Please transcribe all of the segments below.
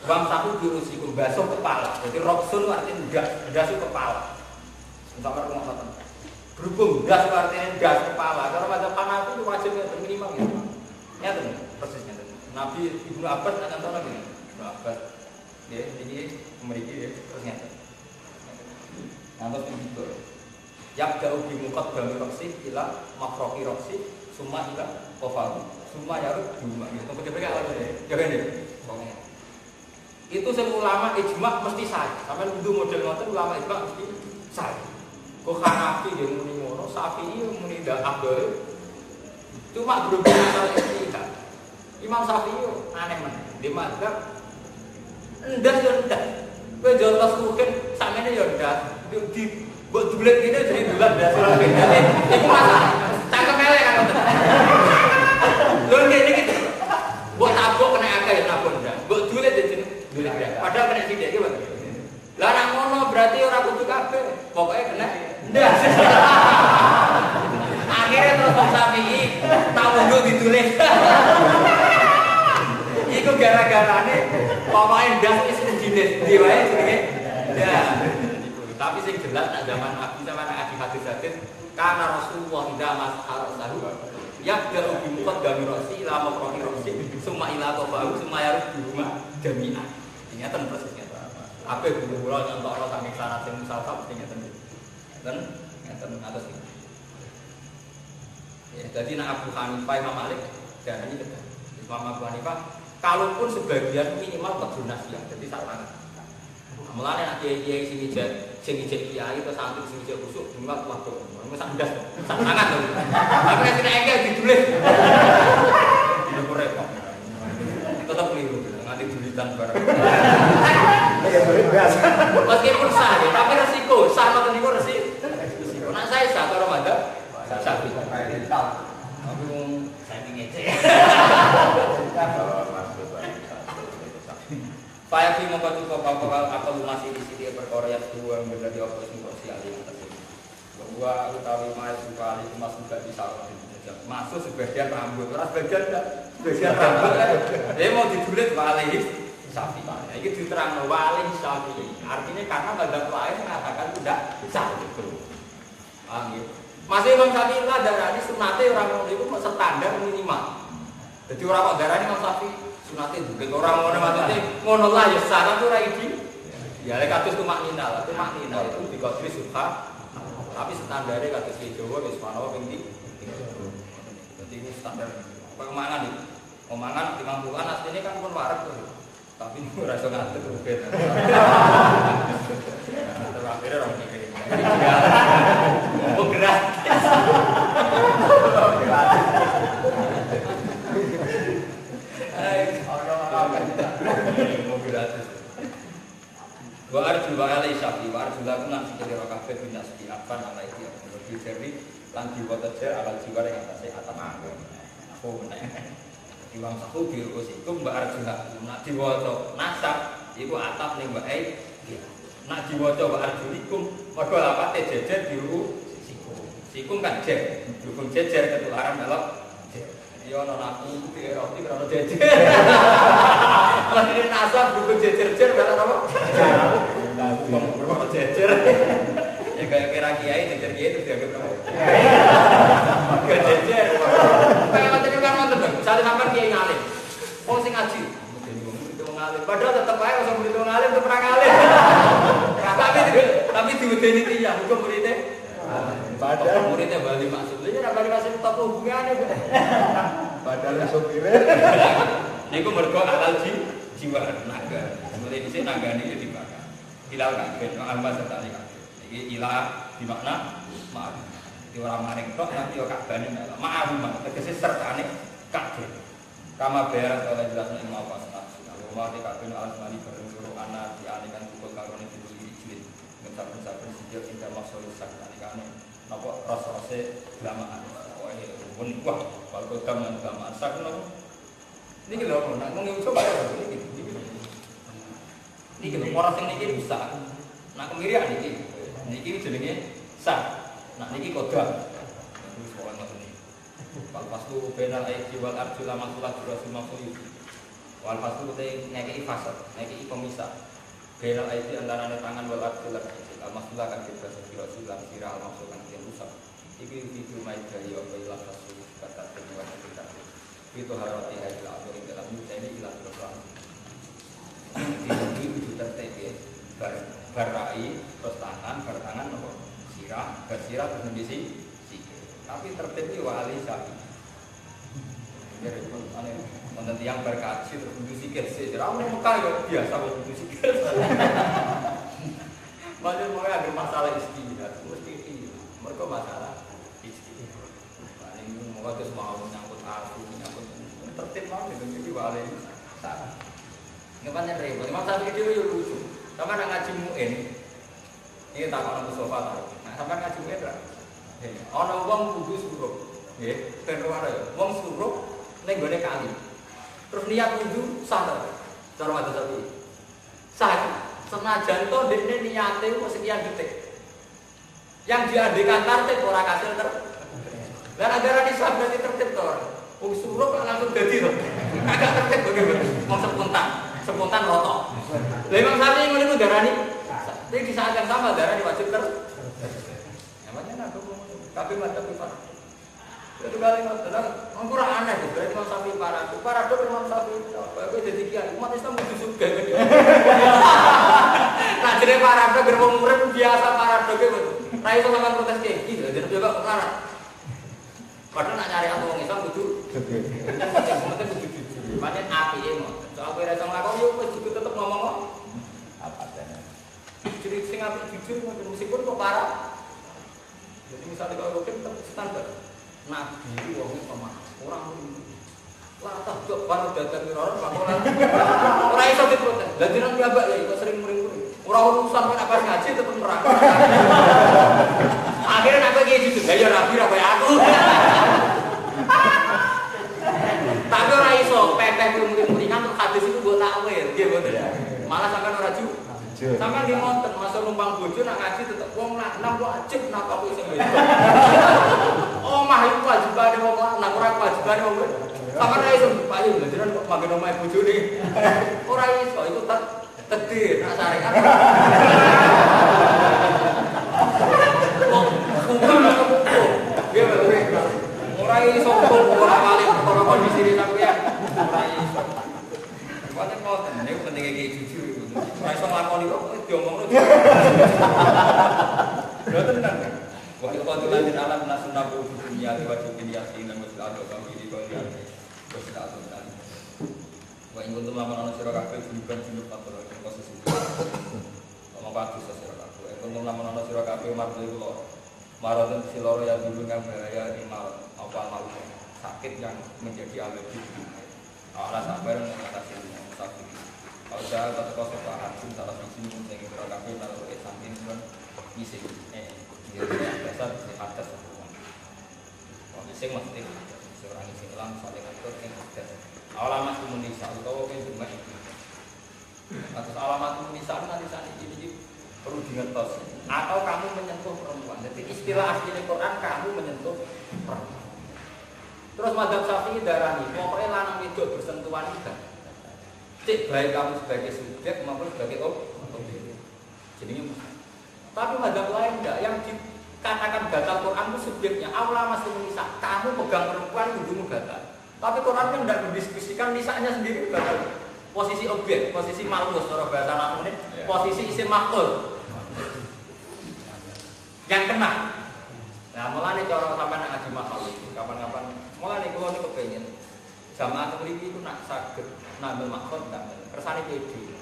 Wamsahu birusikum basuh kepala. Jadi roksun artinya das kepala. Entah apa ngomong. Berhubung das artinya das kepala. Karena macam Hanafi itu wajibnya minimal gitu. Ya tuh persisnya. Nabi Ibnu Abbas akan tahu lagi. Ibnu Abbas. Ya, ini memiliki ya terusnya. Nanti begitu. Yak jauh di mukat dami roksi ila makroki roksi summa ila kofalu summa yaruk jumlah. Kemudian mereka apa deh? Jangan deh. Itu semua ulama ijma mesti sah. Sampai kudu model ngoten ulama ijma mesti sah. Kok Hanafi yang muni ngono, Syafi'i muni ndak abdul. Cuma berhubung masalah ijtihad. Imam Syafi'i aneh men. Di mazhab ndas yo ndas. Kowe jontos mungkin sakmene yo ndas. Di mbok dulet kene jadi dulet ndas. Iku masalah. Cangkem elek kan. Lho ngene iki. Mbok tabok kena akeh ya tabok ndas. Mbok dulet jadi padahal kena sidik iki, Pak. Lah nek ngono berarti ora kudu kabeh. Pokoke kena ndas. Akhirnya terus Bang Syafi'i tak mundur ditulis. Iku gara-garane pokoke ndas wis jenis diwae jenenge. Ya. Tapi sing jelas nak zaman Nabi sama nak hadis-hadis karena Rasulullah tidak mas'arasahu yaqdaru bi muqaddami rasi ila maqrani rasi summa ila tabahu summa yarud bi rumah jami'an. Ingatan persisnya. Apa guru-guru nyontokno saking syarat sing musafaf ingatan. Ngeten atas iki. Ya, jadi nak Abu Hanifah Imam Malik dan ini betul. Imam Abu Hanifah kalaupun sebagian minimal kedunasiah jadi salah. Mulane nek kiai-kiai sing ijek kiai atau santri sing ijek kusuk minimal waktu. Sak ndas. Sak tangan lho. Tapi nek nek engke ditulis. Ini repot. Tetap keliru nganti dulitan bareng. Ya biasa. Meskipun sah ya, tapi resiko sah mboten niku resiko. Nek saya sah karo madzhab Syafi'i. Tapi wong saya ngece. Faya fi mongko cukup apa akal masih di sini perkara yang dua menjadi operasi sosial yang terjadi. Bahwa utawi mai sekali mas juga disalahkan. Masuk sebagian rambut, ora sebagian rambut. Dia mau didulit wali Syafi'i. Nah, ini diterangno wali Syafi'i. Artinya karena madzhab lain mengatakan tidak sah itu. Paham ya? Masih Imam Syafi'i lah darani sunate orang ngono iku standar minimal. Jadi orang kok darani Imam Syafi'i sunate dulit orang ngono maksudnya ngono lah ya sah tapi ora iki. Ya lek kados tumaknina itu dikodri suka. Tapi standare kados ki Jawa wis manawa ping 3. Dadi ini standar pemangan iki. Omangan 50-an asline kan pun wareg to. Tapi ora iso ngatur ben. Terus akhirnya orang mikir. Bergerak. Wa arju wa alai syafi wa arju laku nang sikili rokabe binas diapan ala iki lebih jeri lan diwata jer akal jiwa yang atasnya atam angin aku menek Imam Syafi'i birusikum mbak arju laku nak diwata nasab iku atap ning mbak nak diwata wa arju likum mergo lapate jejer biru sikum kan jer dukung jejer ketularan melok yo ana naku iki roti karo jejer lagi nasab dukung jejer-jejer melok apa berapa jejer ya kayak kira kiai jejer kiai itu dianggap apa jejer kayak macam kan ngoten misalnya sampean kiai ngalim wong sing ngaji itu ngalim padahal tetep ae ora murid ngalim tetep ora ngalim tapi diwedeni tiyang hukum muridnya padahal muridnya Bali maksudnya ora bali masih tetep hubungane padahal sopire niku mergo akal jiwa naga mulai dhisik nagane iki dibakar ilal kabeh alba setali kabeh iki ilah di makna maaf di ora maring tok nanti yo kabane maaf tegese sertane kabeh kama bayar oleh jelas nek mau pas Allah di kabeh alas mali bareng loro ana dialikan kukul karone dibuli ijlin bentar-bentar sejak tidak maksud sakane napa rasa-rasa lamaan pun wah kalau kamu lamaan sakno niki lho nak ngomong coba niki lho ora sing niki bisa nak kemirian niki jenenge sah nak niki kodam terus pokoke ngoten iki pas tu penal ayi wal arjula masulah rasul maksud Wal faslu te ngekeki fasad, ngekeki pemisah. Bainal aidi antarane tangan wal arjul lan kaki. Al-masla kan bebas silam sirah al-maksud kan yang rusak. Iki video main dari apa ilah kasus kata kedua kita. Itu harati ayat atau ing dalam ini ilah terang. Ini itu tertebe barai terus tangan apa sirah bersirah terus kondisi sikil. Tapi tertib wali sapi. Jadi aneh wonten tiyang berkaji terus kondisi sikil sih. Ora Mekah ya biasa kondisi sikil. Maksudnya mau ada masalah istihad, mesti ini. Mereka masalah istihad. Nah ini mau terus mau nyangkut aku, nyangkut tertib mau gitu, jadi wali salah. Ngepannya repot, memang sapi itu ya lucu. Sama nak ngaji muin, ini tak kalau Mustafa tahu. Nah sama ngaji muin lah. Orang uang kudu suruh, ya, terluar ya. Uang suruh, nenggone kali. Terus niat kudu sah, cara mata sapi. Sah. Senajan to dekne niate kok sekian detik. Yang diadekan tertib ora kasil tertib. Lah ajaran Islam berarti tertib to. Wong suruh langsung dadi to. Agak tertib bagaimana? Wong spontan roto. Lah Imam Syafi'i ngono iku darani. Tapi di saat yang sama darani wajib tertib. Namanya nak kabeh madzhab Imam. Itu kali ngoten. Ora aneh to, berarti Imam Syafi'i para Imam Syafi'i. Kowe dadi kiai, umat Islam kudu juga. Nah jadi paradoks gerbong murid biasa paradoks itu. Nah itu sama protes kayak gitu. Jadi coba perkara. Padahal nak nyari aku orang Islam kudu. Semuanya kudu jujur. Macam api emo. Soal kue rasa ngelakon yuk kudu tetap ngomong apa adanya. Jadi sing api jujur meskipun kok parah. Jadi misalnya kalau rutin tetap standar. Nabi itu orang pemah. Orang latah jok baru datang ke orang pakolan. Orang iso diprotes. Lah jeneng piyambak ya kok sering muring-muring. Ora urusan kok apa ngaji tetep nerang. Akhirnya nek iki jujur, ya rabi ra koyo aku. Tapi ora iso pepeh muring-muringan terus hadis itu mbok takwil, nggih mboten. Malah sampean ora jujur. Sampeyan nggih ngoten, masuk numpang bojo nak ngaji tetep wong lanang wajib napa kok sing wedok. Omah iku wajibane wong lanang ora wajibane wong wedok. Sampeyan ra iso payu jenengan kok magen omahe bojone. Ora iso iku tedir nak syariat. Ora iso ora wali perkara kondisi sampeyan. Ora iso. Pokoknya ngoten, niku pentinge iki jujur iku. Ora iso nglakoni kok diomongno. Lha tenan. Wa il qadilan alam nasunnabu dunya wajibin yasin dan masal kami di bawah berstatus tadi. Wa ing kuntum lamun ana sira kabeh junuban junub atau posisi. Ngomong bagus sira kabeh. Ing kuntum lamun ana sira kabeh mardo iku lho. Maradun siloro yang dulu yang bahaya imal apa malu sakit yang menjadi alergi. Allah sabar mengatasi sakit. Kalau saya kata kau sepakat salah satu sini mungkin sira kabeh nalar saking pun ngisi. Dia biasa di atas semua. Kalau iseng mesti seorang iseng lang saling atur yang ada. Alamat komunisasi atau yang cuma itu. Atas alamat komunisasi nanti saat ini perlu dimentos. Atau kamu menyentuh perempuan. Jadi istilah asli Quran kamu menyentuh perempuan. Terus madzhab Syafi'i darani, pokoknya lanang wedok bersentuhan itu. Cek baik kamu sebagai subjek maupun sebagai objek. Jadi tapi madzhab lain enggak, yang dikatakan batal Quran itu subjeknya. Allah masih menisa, kamu pegang perempuan hidungmu batal. Tapi Quran kan tidak mendiskusikan nisanya sendiri batal. Posisi objek, posisi malus, cara bahasa Arab ini, posisi isim maf'ul. Yang kena. Nah, mulane cara sampean ngaji makhluk itu kapan-kapan mulane kula niku kepengin jamaah mriki iku nak saged nambel makhluk ndak kersane pede.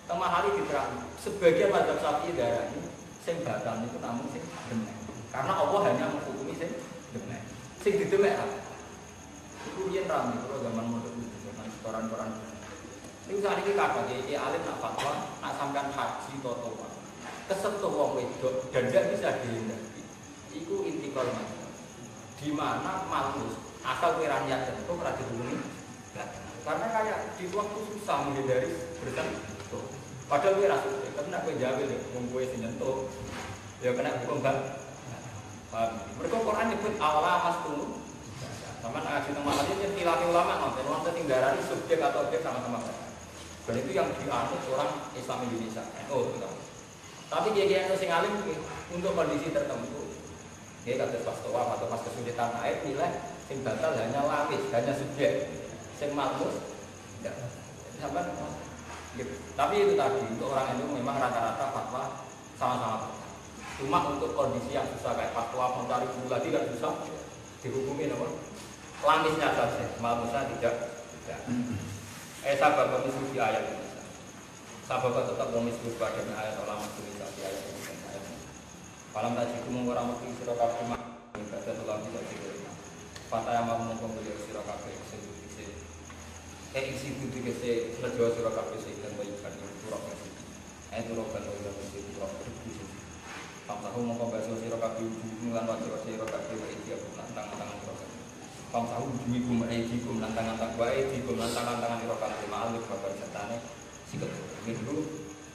Tengah hari diterang sebagian madzhab Syafi'i darani sing batal niku namung sing demek. Karena Allah hanya menghukumi sing demek. Sing didemek apa? Iku yen rame kula zaman modern zaman koran-koran. Niku sakniki kathah iki alim nak fatwa nak sampean haji totowa. Kesentuh wong wedok dan tidak bisa dihindari. Iku intikal madzhab. Di mana malus asal kira niat tentu ora dihubungi. Karena kayak di waktu susah menghindari bersentuh. Padahal kowe ra suwe, kena kowe jawe lho wong kowe sing nyentuh. Ya kena hukum bab. Paham? Mergo Quran nyebut awala mastun. Sama ngaji teng malah iki istilah ulama nonton tinggalan subjek atau objek sama-sama benar. Dan itu yang dianut orang Islam Indonesia. Oh, betul. Tapi kiai-kiai yang sing alim untuk kondisi tertentu, dia kata pas tua atau pas kesulitan air nilai sing batal hanya lapis, hanya subjek, sing malmus, tidak. Sampai gitu. Tapi itu tadi untuk orang itu memang rata-rata fatwa sama-sama. Cuma untuk kondisi yang susah kayak fatwa mencari gula tidak susah dihukumi nomor langisnya saja, malmusnya tidak. Sabab mislu di ayat ini. Sabab tetap mislu pada ayat ulama tulis di ayat ini. Falam tajiku mengurang mesti sira kabeh mak ibadah ulama tidak dikira. Fataya mau mengkompil sira kabeh sing isi budi kese sejo sira kabeh sing bayikan turok kese. Turok kan ora mesti turok kese. Pamtahu mengkompil sira kabeh lan wajib sira kabeh iki tangan-tangan turok. Pamtahu jumikum aidikum lan tangan-tangan wae dikum lan tangan-tangan sira kabeh malik babar setane sikep. Ini dulu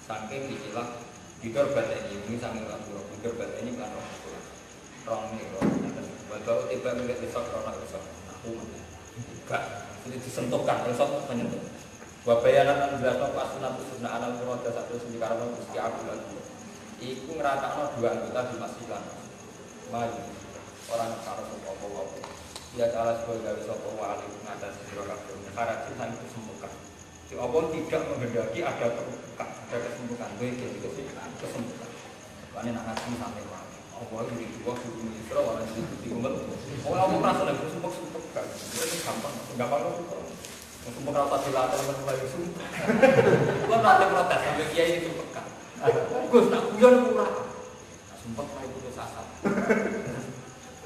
saking ikilah dikir badan ini saking langsung dikir badan ini kan rong nih kalau tiba melihat besok rona besok aku enggak jadi disentuhkan besok menyentuh wabayanan jelasno pasunat sunah anal roda satu sini karena mesti aku lagi iku ngeratakno dua anggota di masjidan maju orang karo sapa dia salah sebagai sapa wali ngatas sira kabeh karena itu disembuhkan si Allah tidak menghendaki ada terbuka, ada kesembuhan, baik jadi kesembuhan. Karena nak ngaji sampai mana? Allah ini dua suku Isra, orang itu diumat. Allah merasa lagi sumpah kan, itu gampang kok. Sumpah rata dilatih dengan lagi sumpah. Gua nanti protes sampai kiai itu sumpah. Gus nak guyon kurang. Sumpah mulai putus asa.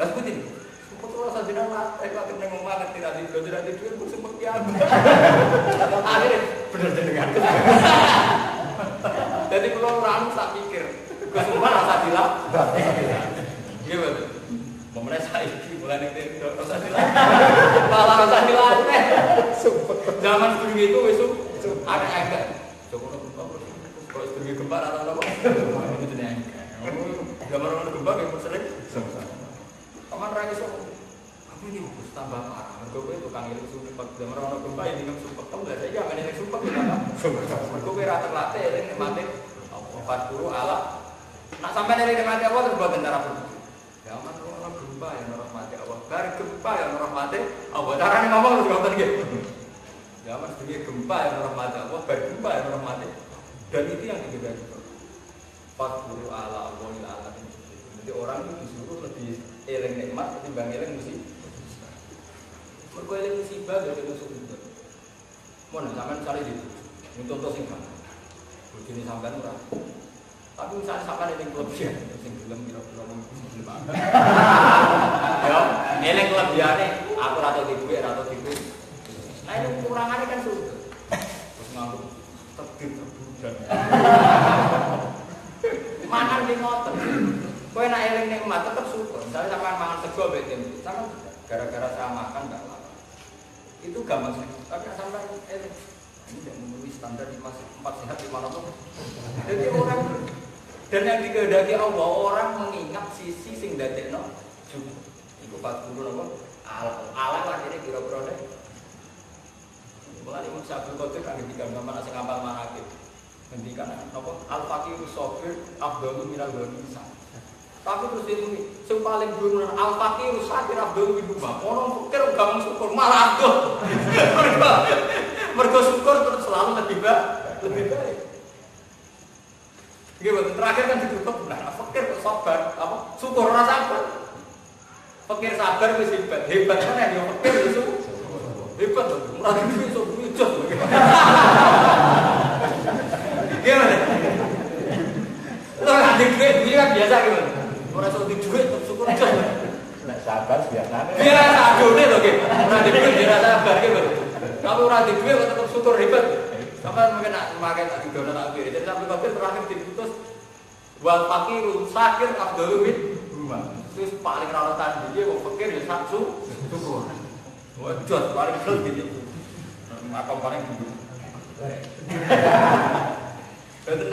Lalu putin. Rasa jenang lagi nengok banget tidak di pun sempat kiam. Akhirnya bener jenengan. Jadi kalau orang tak pikir, kesumpah rasa dilap. Gimana? Pemenang saya mulai nengok rasa dilap. Malah rasa dilap. Zaman sebelum itu besok ada agak. Coba kalau sebelum gempa atau apa? Itu nih. Zaman orang gempa yang sering. Kaman rakyat so. Ini bagus tambah parah. Mergo tukang iling sumpek. Zaman orang gempa yang tinggal sumpek. Tahu nggak saya jangan iling sumpek kita kan? Mergo rata latih iling mati. 40 ala. Nak sampai dari mati awal terus buat tentara pun. Zaman orang gempa yang orang mati awal. Dari gempa yang orang mati awal. Caranya ngomong harus ngomong gitu. Zaman sebagai gempa yang orang mati awal. Dari gempa yang orang mati. Dan itu yang dibedakan. 40 ala awal ala. Jadi orang itu disuruh lebih eling nikmat ketimbang eling musibah. Mergo eling musibah gak ada musuh. Mun sampean cari itu. Ini contoh sing mana? Bojone sampean ora. Tapi misalnya sampean eling kelebihan sing gelem kira-kira wong sing banget. Yo, eling kelebihane aku ora tau duwe, ora tau duwe. Nah itu kurangane kan sudah. Terus nganggo tekdir terbudan. Mangan di ngoten. Kowe nek eling nikmat tetep syukur. Misalnya sampean mangan sego mbek tempe, sampean gara-gara saya makan enggak lapar. Itu gampang sih. Tapi sampean eling ini tidak memenuhi standar di masih 4 sehat 5 pun. Jadi orang dan yang dikehendaki Allah orang mengingat sisi sing dadekno cukup. Iku 40 napa? Alam akhirnya kira-kira deh. Mulane Imam Syafi'i Qadir kan ngendikan sampean sing ngapal manaqib. Ngendikan napa? Al-faqiru sabir afdalu minal ghani. Tapi terus ini, yang paling benar al-fakir sakir abdul bin rumah. Orang pikir gampang syukur malah abdul. Mergo syukur terus selalu lebih baik. Gimana? Terakhir kan ditutup. Nah, fakir sabar, apa? Syukur rasa sabar. Fakir sabar wis hebat mana yang fakir itu? Hebat tuh. Murah itu iso wujud. Gimana? Lo ada duit, ini kan biasa gimana? Orang soal duit, syukur aja. Nek sabar biasanya. Biasa adone lho nggih. Ora di duit biasa sabar nggih, Bro. Kalau ora di duit tetap syukur hebat. Sampai mungkin nak makan tak didono tak kiri. Jadi sampai kabeh terakhir diputus wal fakiru sakir abdul min rumah. Terus paling ora tandinge wong fakir ya saksu syukur. Wajot paling gel gitu. Apa paling dulu. Betul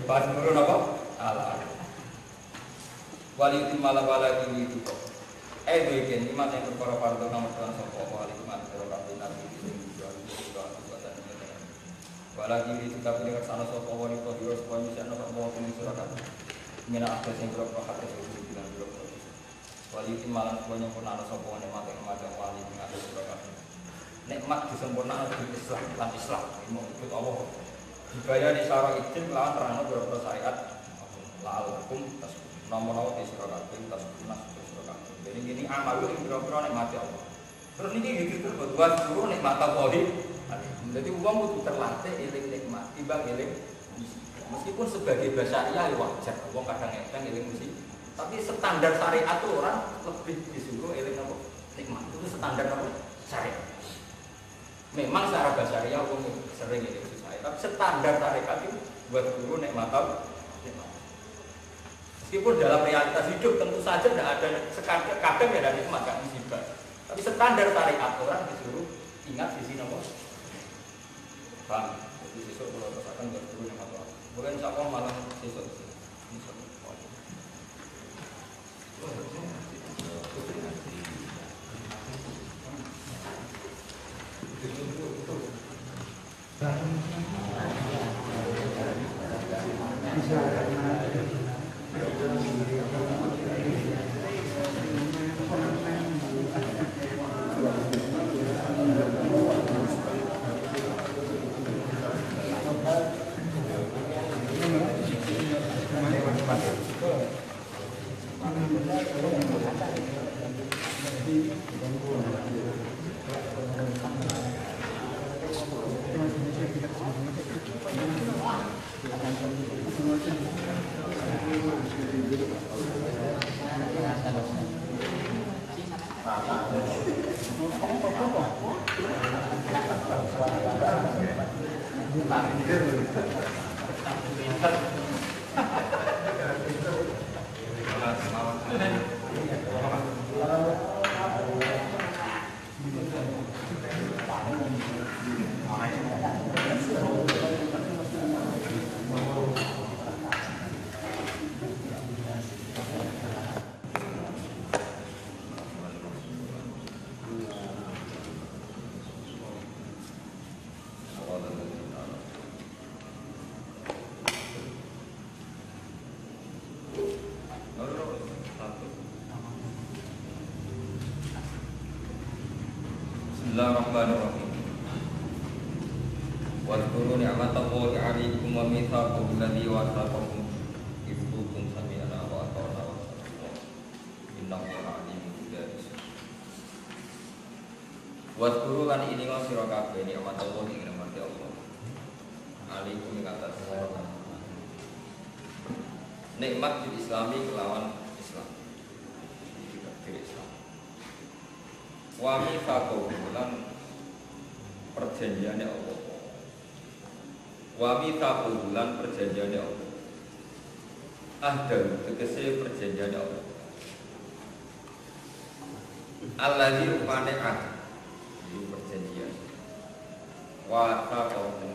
pas nurun apa? Allah. Wali timala wala ini itu. itu ikin iman yang perkara fardu kang tuan sapa wali iman sira kabeh nabi sing walagi itu kabeh ning sana sapa wali to yo sapa misana sapa wong sira kabeh mina akeh sing kira hak itu bilang biro wali malan semuanya pernah sapa wong mate macam wali ing ati sira kabeh nikmat disempurnakan di Islam lan Islam mau ikut Allah dibayar di syara izin lawan terang beberapa syariat lalu hukum tas nomor-nomor di sira kabeh tas nas sira kabeh jadi gini amal itu kira-kira nikmat Allah terus ini gitu buat suruh nikmat Allah jadi uang butuh terlatih eling nikmat timbang eling meskipun sebagai bahasa ya wajar uang kadang eling mesti tapi standar syariat itu orang lebih disuruh eling apa nikmat itu standar apa syariat memang secara bahasa ya uang sering eling syariat tapi standar syariat itu buat guru nikmat Allah meskipun dalam realitas hidup tentu saja tidak ada kadang ya ada nikmat kan musibah tapi standar syariat orang disuruh ingat sisi nomor paham? Jadi sesuk kalau rasakan nggak perlu yang apa boleh insya Allah malam sesuk Bismillahirrahmanirrahim. Wadhkuru ni'matallahi 'alaikum wa mitsaqahu alladzi wathaqakum idh qultum sami'na wa ata'na wa innahu 'alimun bidzati. Wadhkuru lan ini sira kabeh ni'matallahi ing nikmate Allah. 'Alaikum ing atas sira kabeh. Nikmat di Islami kelawan Islam. Wa mitsaqahu lan perjanjiane Allah. Wa mitsaqahu lan perjanjiane Allah. Ahdan tegese perjanjiane Allah. Allazi rupane di perjanjian. Wa taqahu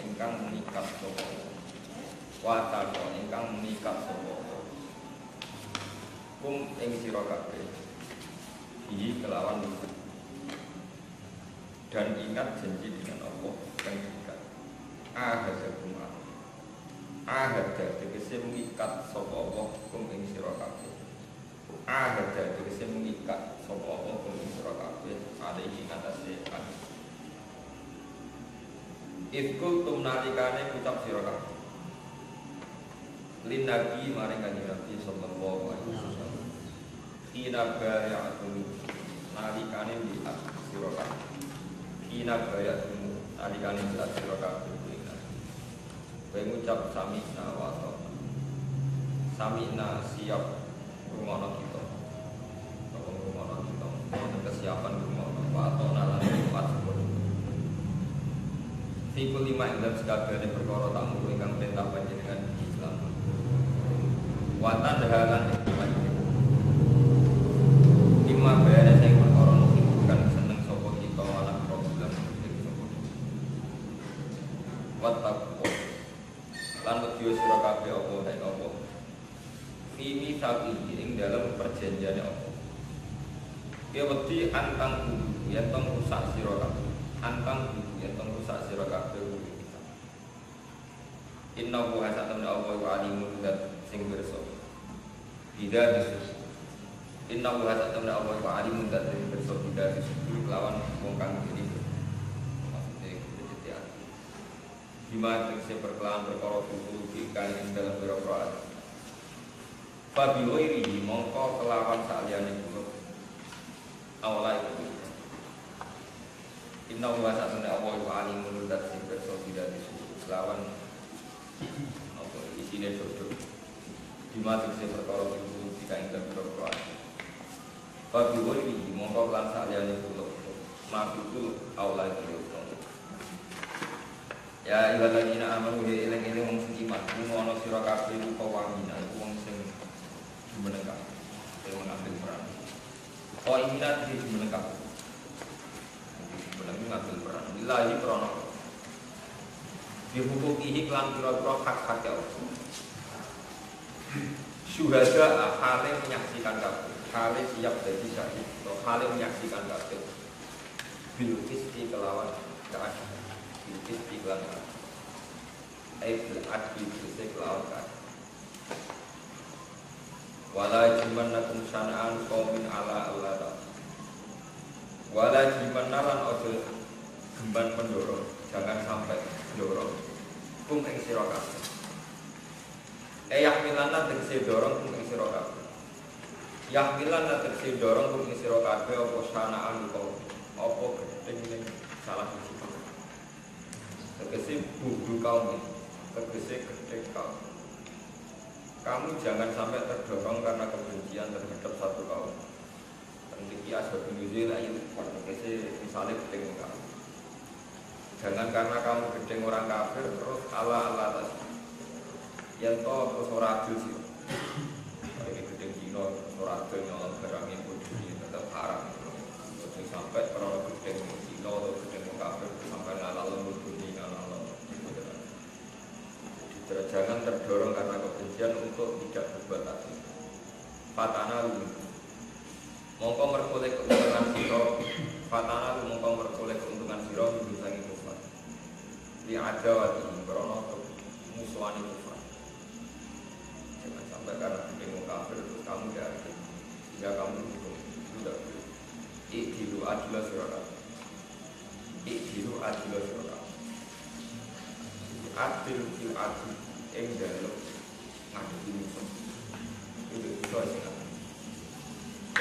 ingkang mengikat sapa. Wa taqahu ingkang mengikat sapa. Kum ing sira kabeh ini kelawan nikmat dan ingat janji dengan Allah dan ikat ahada tegese mengikat sapa Allah kum ing sira kabeh ahada tegese mengikat sapa Allah kum ing sira kabeh alaihi ngatasi kan ifkul tum nalikane ucap sira kabeh lin nabi maring kanjeng Nabi sallallahu alaihi wasallam ina bayatun nalikane lihat sira kabeh ina bayatun nalikane lihat sira kabeh kowe ngucap sami'na wa ata'na sami'na siap rumono kita apa rumono kita ana kesiapan rumono wa ata'na lan liwat fikul lima ing sakabehane perkara tamu ingkang perintah panjenengan Islam wa tadhalan lima bayane sing perkara bukan seneng sapa kita ala problem wattaqwa lan wedi sira kabeh apa nek apa fi mitsaqi ing dalam perjanjian liyane apa. Ki wedi antang kudu yen tong rusak sira kabeh. Antang kudu yen tong rusak sira kabeh. Inna wa hasatamna Allah wa alimun dat sing pirsa. Tidak disus. Inna wa hasatamna Allah wa alimun dat sing pirsa tidak disus lawan wong kang dene. Maksudnya jadi hati. Bima tekse perkelawan perkara kudu kan ing dalam biro-biro. Fabi wairi mongko kelawan saliyane kula. Awalai itu. Inna wa sa'atuna Allah wa alimun dat sing pirsa tidak disus lawan apa isine dodo. Bima tekse perkara kudu kan ing dalam biro-biro. Fabi wairi mongko lan saliyane kula. Maksudul awalai itu. Ya ibadalladzina amanu wa eling-eling wong sing iman, ngono sira kabeh iku kawamina, iku wong sing jumenengah, sing mengambil peran. Oh iminat di jumenengah. Jumeneng ngambil peran. Billahi krana dihukuki iklan pira-pira hak-hak ya Allah. Syuhada hale menyaksikan kabeh, hale siap dadi syahid, atau hale menyaksikan kabeh. Bil qisti kelawan keadilan. Istiqlal adil istiqlal wala jimannakum sana'an qaumin ala Allah wala jimannaran ojo gemban pendorong jangan sampai dorong kum ing sira kabeh yahmilana tegese dorong kum ing sira kabeh yahmilana tegese dorong kum ing sira kabeh apa sana'an qaum apa gedeng salah siji tegese budu kaum ini, tegese gedhe kaum. Kamu jangan sampai terdorong karena kebencian terhadap satu kaum. Tentu asbab nuzul ayu tegese misalnya gedhe kaum. Jangan karena kamu gedhe orang kafir terus ala atas. Yen to terus ora adil sih. Kayak gedhe Cina ora adil nyolong barang yang bodhi tetap haram. Terus sampai karena gedhe Cina atau gedhe kafir sampai ngalal bodhi. Jangan terdorong karena kebencian untuk tidak berbuat adil. Fatana lu mongko merkoleh keuntungan siro. Fatana lu mongko merkoleh keuntungan siro mengusangi kufar. Li ada wati krono musuhani kufar. Jangan sampai karena ketemu kafir terus kamu dari sehingga kamu sudah ikhdilu adilah siro. Ikhdilu adilah siro. Adil fil adil ing dalem ngadepi musuh itu iso sing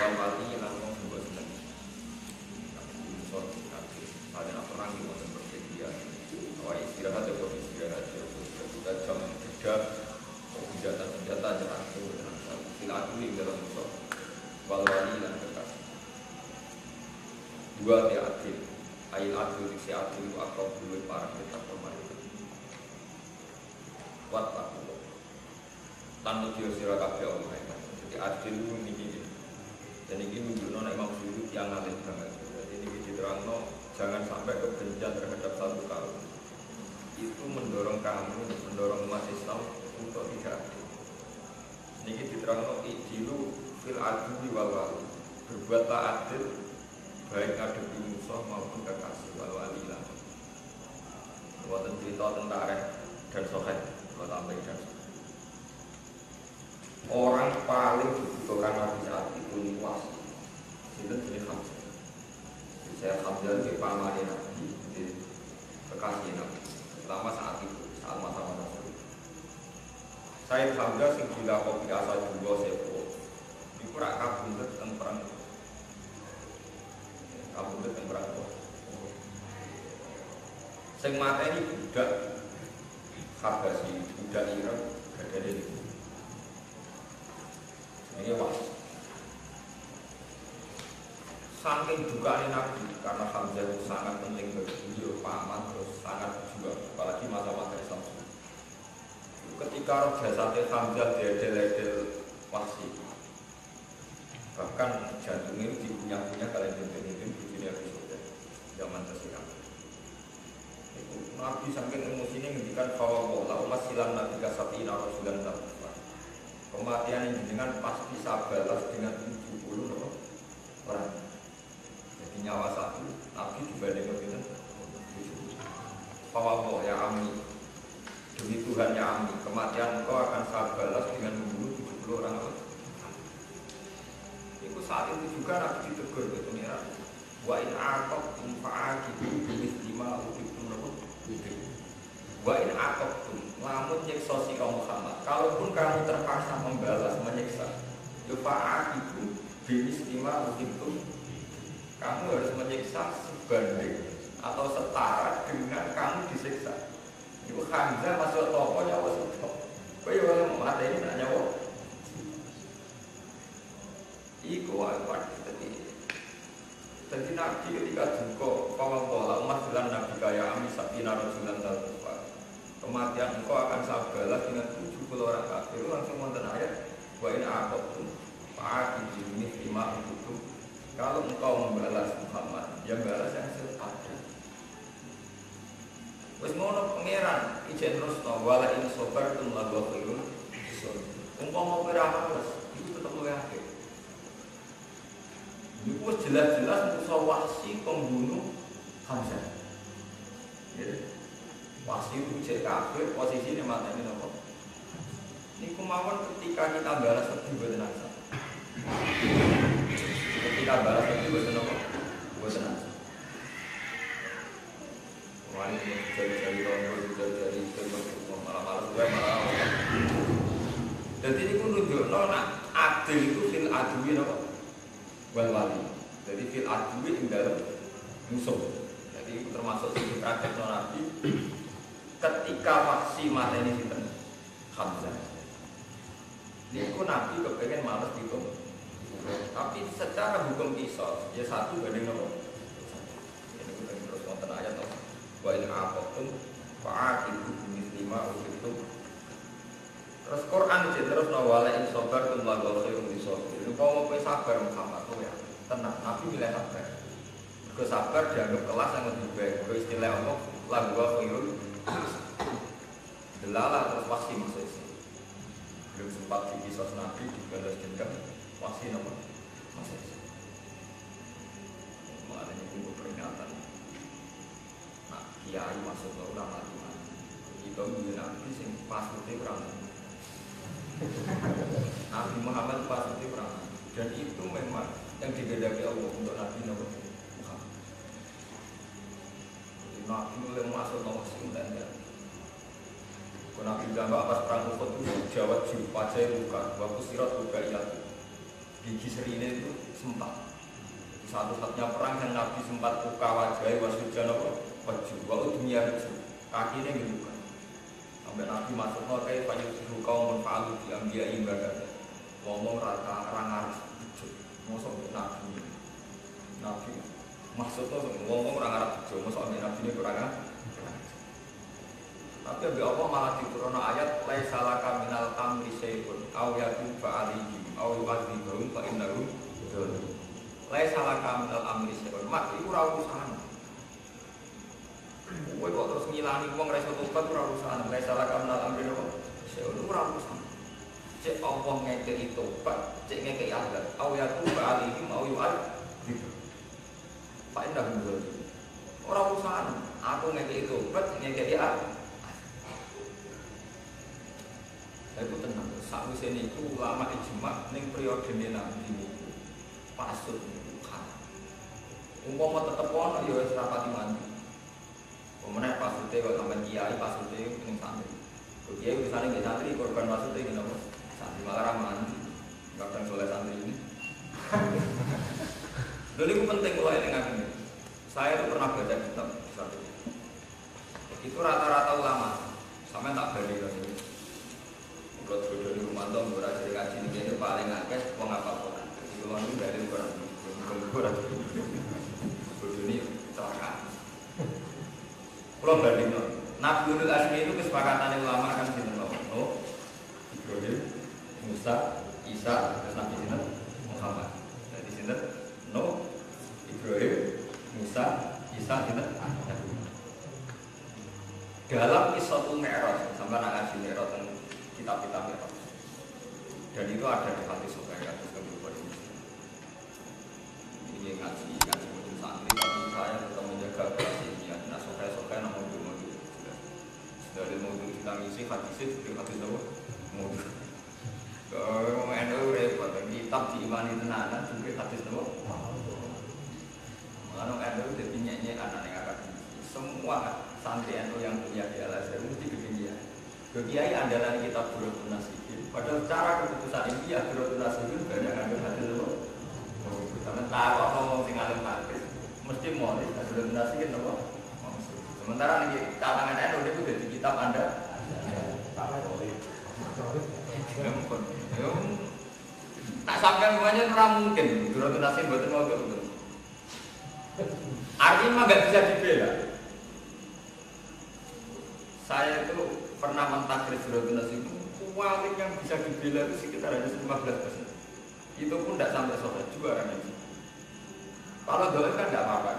wal wali lan wong sing seneng musuh adil pada perang iki wonten persedia awake istirahat ya istirahat kita jam kerja senjata jangan fil adil ing dalem musuh wal wali lan dekat dua ya adil ayat adil si adil itu akal dulu para kita pemerintah wat takut lan nuju sira kabeh Allah. Jadi adil niki dan ini menunjukkan Imam Suyuti yang alim banget. Jadi ini diterangno jangan sampai kebencian terhadap satu kaum itu mendorong kamu, mendorong umat Islam untuk tidak adil. Niki diterangno idilu fil adli wal wali. Berbuatlah adil baik ngadepi musuh maupun kekasih wal wali lah. Wonten cerita tentang dan soheh. Orang paling dibutuhkan Nabi saat itu luas itu jenis Hamzah. Saya Hamzah itu pamannya Nabi, kekasih Nabi selama saat itu, saat masa-masa itu. Saya Hamzah sing bila kopi asal juga sepo itu rak kabundut teng perang sing mateni budak Habasi, budak Irak, gak ada di sini. Ini was. Saking dugaan Nabi karena Hamzah itu sangat penting bagi beliau, paman terus sangat juga, apalagi masa-masa Islam. Ketika roh jasadnya Hamzah diadel-adel wasi, bahkan jantungnya dipunya-punya kalian jantungnya di dunia episode zaman tersiram. Nabi saking emosinya ngendikan bahwa la umat silam nabi kasatina rasulan tarifah. Kematian ini dengan pasti saya balas dengan 70 saat itu juga Nabi ditegur ke pengiran. Wa in aqabtum fa'aqibu bimithla uqitum lakum. Wa in aqabtum, lamun nyiksa sira Muhammad. Kalaupun kamu terpaksa membalas menyiksa, ya fa'aqibu bimithla uqitum. Kamu harus menyiksa sebanding atau setara dengan kamu disiksa. Itu Hamzah masuk toko nyawa sebab. Kau yang mau mati ini nak nyawa. Iku awal jadi Nabi ketika duka kawal pola umat bilang Nabi kaya amis sabina rajulan talufah. Kematian engkau akan saya balas dengan 70 orang kafir. Langsung wonten ayat wa in aqabtum fa'aqibu bimithla uqitum. Kalau engkau membalas Muhammad, yang balas yang sepadan. Wis ngono pangeran ijen terus to wala in sabartum la khairun. Umpama kowe ra males, iku tetep luwih apik. Itu jelas-jelas Musa Wahsi pembunuh Hamzah. Ya. Wahsi itu cek kafir, posisinya mata ini nopo. Ini kemauan ketika kita balas lebih buat nasa. Ketika balas lebih buat nopo, buat nasa. Wah ini jadi rondo, jadi malah gue malah. Jadi ini pun tunjuk, nak adil itu fil adwi nopo. Wali, jadi fil adwi ing dalam musuh. Jadi itu termasuk sisi praktek Nabi. Ketika Wahsi mata ini sinten Hamzah. Ini aku Nabi kepengen malas gitu. Tapi secara hukum kisah, ya satu banding nomor. Ini kita terus nonton ayat toh. Wa in aqabtum fa'aqibu bimithla uqitum. Terus Quran itu terus nawala in sabartum la khairun lisabir. Lu mau kowe sabar Muhammad kowe ya. Tenang, Nabi milih sabar. Mergo sabar dianggap kelas yang lebih baik. Kowe istilah Allah la khairun. Delala terus Wahsi masuk sini. Belum sempat di kisah Nabi dibalas dendam. Wahsi nama masuk sini. Maknanya itu peringatan. Nah, kiai masuk ke ulama mati. Kita milih Nabi sing pasute kurang. Nabi Muhammad pasti perang dan itu memang yang dibedakan Allah untuk Nabi Muhammad. Nabi mulai masuk nomor 9 ya. Nabi bilang pas perang Uhud itu jawab jiwa wajah luka, waktu sirat luka iya. Gigi serine itu sempat. Satu-satunya perang yang Nabi sempat luka wajah wasujan apa? Wajah, waktu dunia itu kakinya gitu. Sampai Nabi masuk kayak banyak suruh kaum menfalu diambil ibadah ngomong rata rangan masuk Nabi maksudnya ngomong rangan masuk Nabi ini kurang tapi Nabi Allah malah diturun ayat laisa laka minal amri syai'un aw yatuba alaihim aw yu'adzibahum fa innahum dzalimun laisa laka minal amri syai'un mak iku ora urusan. Kowe kok terus ngilani wong ra iso tobat ora urusan, ra salah kamnal amri kok. Ora urusan. Cek Allah ngekeki tobat, cek ngekeki azab. Au ya tu ba'alihim au yu'ad. Pak Indah ngomong. Ora urusan, aku ngekeki tobat, ngekeki azab. Aku tenang, sakwise niku ulama ijma ning periode Nabi pasut kan. Umpama tetep ono ya wis rapati mandi. Kemudian pasutnya kalau sampai kiai pasutnya ini santri. Kiai misalnya nggak santri korban pasutnya ini nomor santri malah ramah kadang soleh santri ini. Dulu itu penting mulai dengan ini. Saya itu pernah baca kitab satu. Itu rata-rata ulama sampai tak balik lagi. Buat bodoh di rumah tuh murah dari kaji ini paling akeh mau ngapa-apa. Itu lalu dari kurang bodoh ini celaka. Kalau banding Nabi Ulul Azmi itu kesepakatan ulama kan sinten Nuh, Ibrahim, Musa, Isa, terus Nabi sinten Muhammad. Jadi sinten Nuh, Ibrahim, Musa, Isa sinten dalam Qissatul Mi'raj sampai nak ngaji Mi'raj dan kitab-kitab Mi'raj. Dan itu ada di hadis supaya hadis kemudian ini ngaji mungkin santri tapi saya tetap menjaga keasliannya. Nah sokai namun dulu dari mau kita ngisi hadisnya juga hadis apa mau kalau NU repot kita kitab diimani tenanan juga hadis nopo. Kalau NU jadi nyanyi anak yang akademisi, semua santri NU yang kuliah di Al-Azhar mesti ketinggian. Kiai andalan kitab Durratun Nasihin. Padahal cara keputusan ini ya Durratun Nasihin banyak ngambil hadis nopo. Karena tahu ngomong sing alim hadis mesti mau nih Durratun Nasihin nopo. Sementara nih kalangan NU itu jadi kitab Anda. Tak sampai semuanya ora mungkin Durratun Nasihin mboten mau betul. Artinya nggak bisa dibela. Saya itu pernah mentakrif Durratun Nasihin itu kualitas yang bisa dibela itu sekitar hanya 15%. Itu pun tidak sampai sore juga kan itu. Kalau doa kan tidak apa-apa.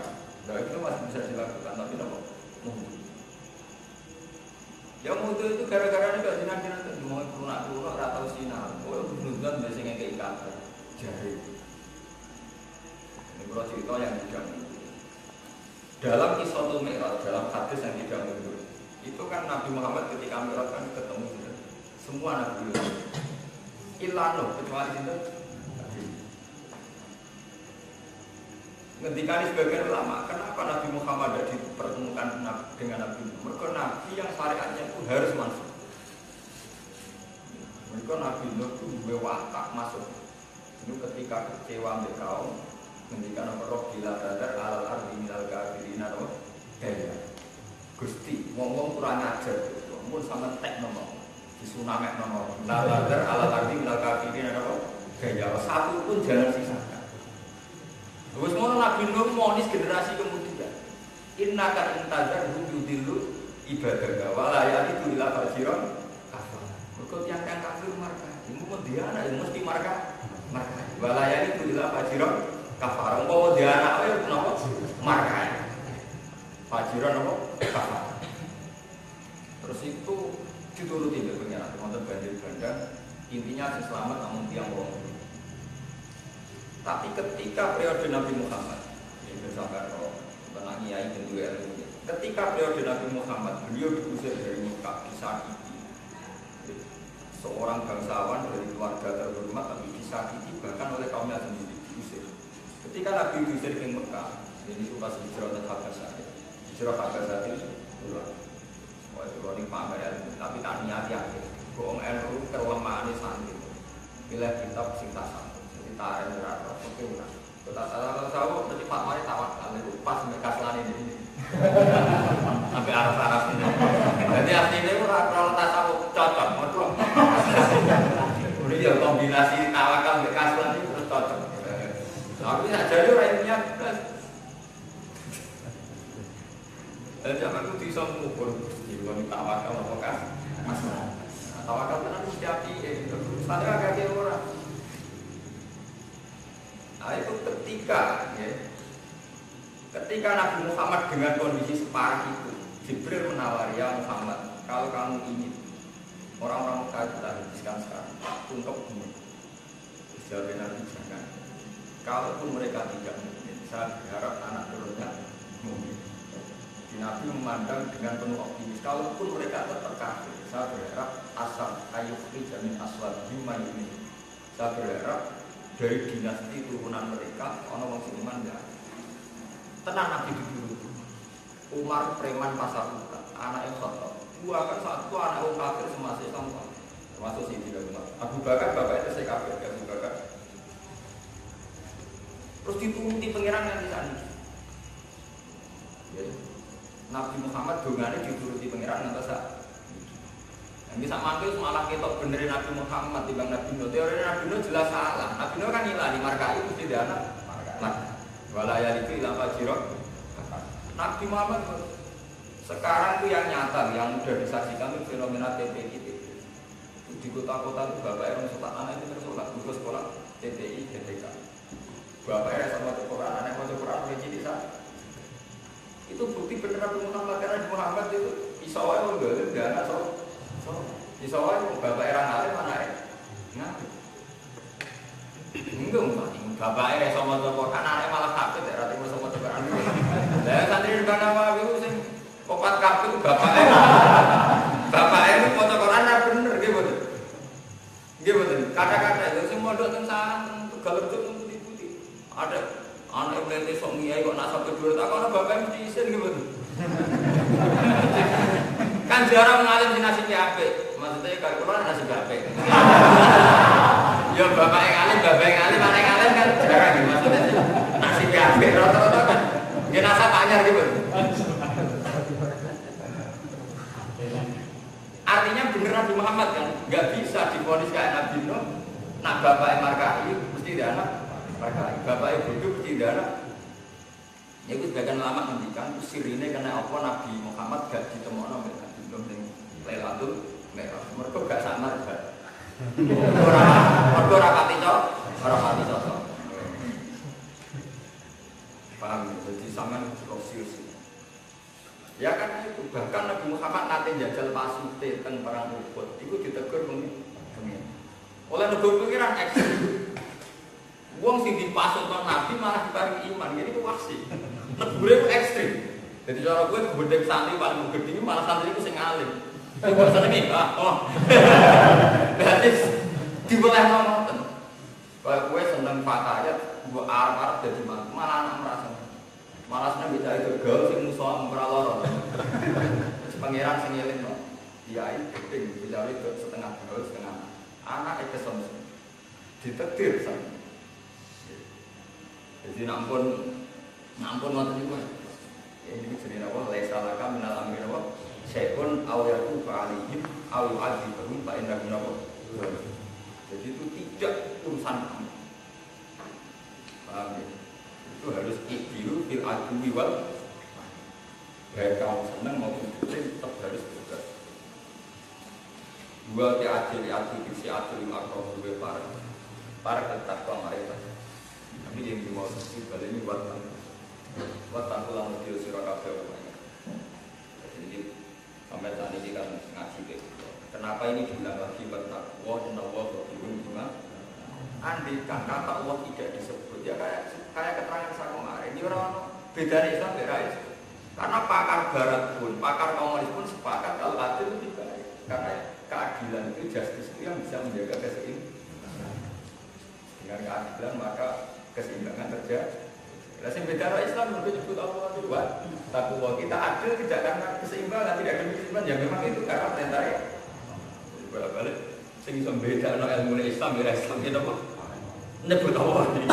Doa itu masih bisa dilakukan tapi apa? Ya mutu itu gara-gara ini gak jinak-jinak mau lunak-lunak ratau sinar. Oh bener-bener biasanya kayak ikan jari. Ini kalau cerita yang tidak mundur. Dalam kisah Mi'raj, dalam hadis yang tidak mundur, itu kan Nabi Muhammad ketika Mi'raj kan ketemu semua Nabi Ilano kecuali itu. Ketika ini sebagian ulama, kenapa Nabi Muhammad tidak dipertemukan dengan Nabi Nuh? Mereka Nabi yang syariatnya itu harus masuk. Mereka Nabi Nuh itu watak masuk. Itu ketika kecewa ambil kaum, ketika nomor bila dadar alal ardi minal kafirina gaya. Gusti, ngomong kurang ajar, ngomong sama tek nomor, disunamek nomor. Dadar alal ardi minal kafirina gaya. Satu pun jangan sisakan. Terus mau Nabi Nuh monis generasi kemudian. Inna ka intazar hududilu ibadah wala ya itu ila fajiran kafir. Mergo tiyang kafir marka. Iku diana mesti marka. Marka. Wala ya itu ila fajiran kafir. Engko diana ae napa? Marka. Fajiran apa? Kafir. Terus itu dituruti oleh pengiran wonten banding-bandang intinya selamat namun tiang wong. Tapi ketika periode Nabi Muhammad, ini bersama tentang Kiai dan juga ilmu. Ketika periode Nabi Muhammad, beliau diusir dari Mekah, disakiti. Seorang bangsawan dari keluarga terhormat, tapi disakiti bahkan oleh kaumnya sendiri diusir. Ketika Nabi diusir ke Mekah, ini pas hijrah dan Habasah. Hijrah Habasah itu pulang. Wah itu ini pamer ilmu, tapi tak niat yakin. Bohong ilmu kelemahan santri. Bila kitab sing tasam. Tarik berapa? Oke udah. Kita tahu nanti Pak Mari tawakal itu pas mereka selani ini. Sampai arah-arah ini. Jadi artinya itu kalau tasawuf cocok, betul. Udah ya kombinasi tawakal mereka selani itu cocok. Tapi nak jadi lainnya. Jangan itu bisa mengukur jiwa tawakal apakah masalah. Tawakal kan harus jadi. Standar agak orang. Nah, itu ketika Nabi Muhammad dengan kondisi separah itu, Jibril menawari ya Muhammad, kalau kamu ingin orang-orang Mekah kita habiskan sekarang untuk bunuh, jawab Nabi jangan. Kalaupun mereka tidak mungkin, saya berharap anak turunnya mungkin. Nabi memandang dengan penuh optimis. Kalaupun mereka tetap kafir, saya berharap asal ayuhri jamin aswad bima ini. Saya berharap dari dinasti turunan mereka, orang sing iman ya. Tenang Nabi dulu. Umar preman pasar buka, anak yang satu. Dua kan satu anak orang kafir semasa Islam, termasuk si tidak Umar. Abu Bakar bapak itu saya kafir, Abu Bakar. Terus dituruti pengiran yang di sana. Ya. Nabi Muhammad dongane dituruti pengiran yang terasa. Yang bisa mantul malah kita benerin Nabi Muhammad dibanding Nabi Nuh. Teori Nabi Nuh jelas salah. Nabi Nuh kan hilang di markai itu tidak anak. Walaya itu hilang fajirok. Nabi Muhammad sekarang itu yang nyata, yang sudah disaksikan itu fenomena TPI. Di kota-kota itu bapak yang sholat anak itu tersolat buku sekolah TPI GTK. Bapak yang sama Quran, anak baca Quran menjadi di sana. Itu bukti benar Nabi Muhammad karena Nabi Muhammad itu isawai enggak anak isawai bapak era alim mana ya? Enggak bapak era sama Quran anak malah kafir ya rati sama Quran. Lah santri di mana itu sing opat kafir bapak itu maca Quran bener nggih mboten. Nggih mboten. Kata-kata itu sing mondok teng sarang Ada anak melete sok ngiyai kok nak sampai dhuwur tak ana bapak mesti isin gitu. Kan jarang ngalim di nasib apik. Maksudnya kalau kula nasib apik. Ya bapak yang alim, anak yang alim kan jarang gitu maksudnya. Nasib apik rata-rata kan. Nggih nasab anyar gitu. Artinya bener Nabi Muhammad kan, nggak bisa divonis kayak Nabi Nuh. Nak bapak markai mesti dia anak markai, bapak bodoh mesti dia anak. Ya itu sebagian lama ngendikan sirine karena apa Nabi Muhammad gak ditemokno mbek Nabi Nuh ning Lailatul Mi'raj. Mergo gak samar gak. Ora pati cocok. Paham? Jadi sampean proses. Ya kan itu, bahkan Nabi Muhammad nanti jajal pasute teng perang Uhud, itu ditegur pengen. Oleh negara pikiran ekstrim. Wong sing dipasut nang Nabi malah diparingi iman, jadi itu wasi. Negara itu ekstrim. Jadi cara gue gedhe santri paling gedhe malah santri itu sing alim. Sing bosan iki, berarti diboleh ngoten. Kalau gue seneng fatayat, gue arep dadi mantu, malah anak merasa. Malah seneng bisa itu gaul sing musuh memperalor. Pangeran sing eling no. Iya itu bisa itu setengah gaul setengah anak itu kesem. Ditakdir sama. Jadi nampun ngoten niku. Ya ini jenenge apa? Laisa laka minal amri apa? Syai'un aw yaqu fa'alihim aw yu'adzibahum fa innahu napa. Jadi itu tidak urusan kamu. Paham ya? Itu harus ikhtiar fil adwi wal baik kamu senang maupun tidak tetap harus bergerak. Dua adil fiksi adil makro dua para tetap mereka. Tapi yang dimau sisi balik ini watan pulang medio sirakabe rumahnya. Jadi sampai saat ini kan ngaji gitu. Kenapa ini dibilang lagi bertakwa dan Allah berhubung dengan andai kata Allah tidak disebut ya kayak keterangan saya kemarin ini orang beda Islam beda Islam karena pakar Barat pun pakar komunis pun sepakat kalau adil lebih baik karena keadilan itu justice itu yang bisa menjaga keseimbangan dengan keadilan maka keseimbangan terjadi. Nah, yang beda Islam lebih disebut Allah itu takwa kita adil tidak karena keseimbangan tidak demi keseimbangan ya memang itu karena perintahnya balik sing iso bedakno ilmu Islam ya Islam kita apa nyebut Allah ini.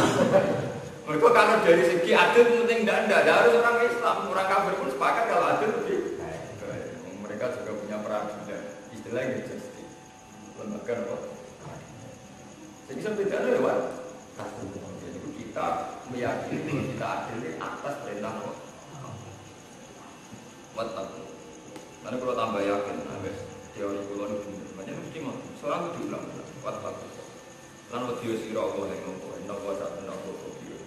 Mereka kalau dari segi adil penting tidak harus orang Islam, orang kafir pun sepakat kalau adil lebih mereka juga punya peradilan istilahnya justice lembaga apa jadi sebetulnya lewat jadi kita meyakini kita adil atas perintah Allah watak nanti kalau tambah yakin teori kulon itu banyak mesti mau seorang itu diulang watak lan wedi sira Allah ing ngopo nek wae sak nek kok piye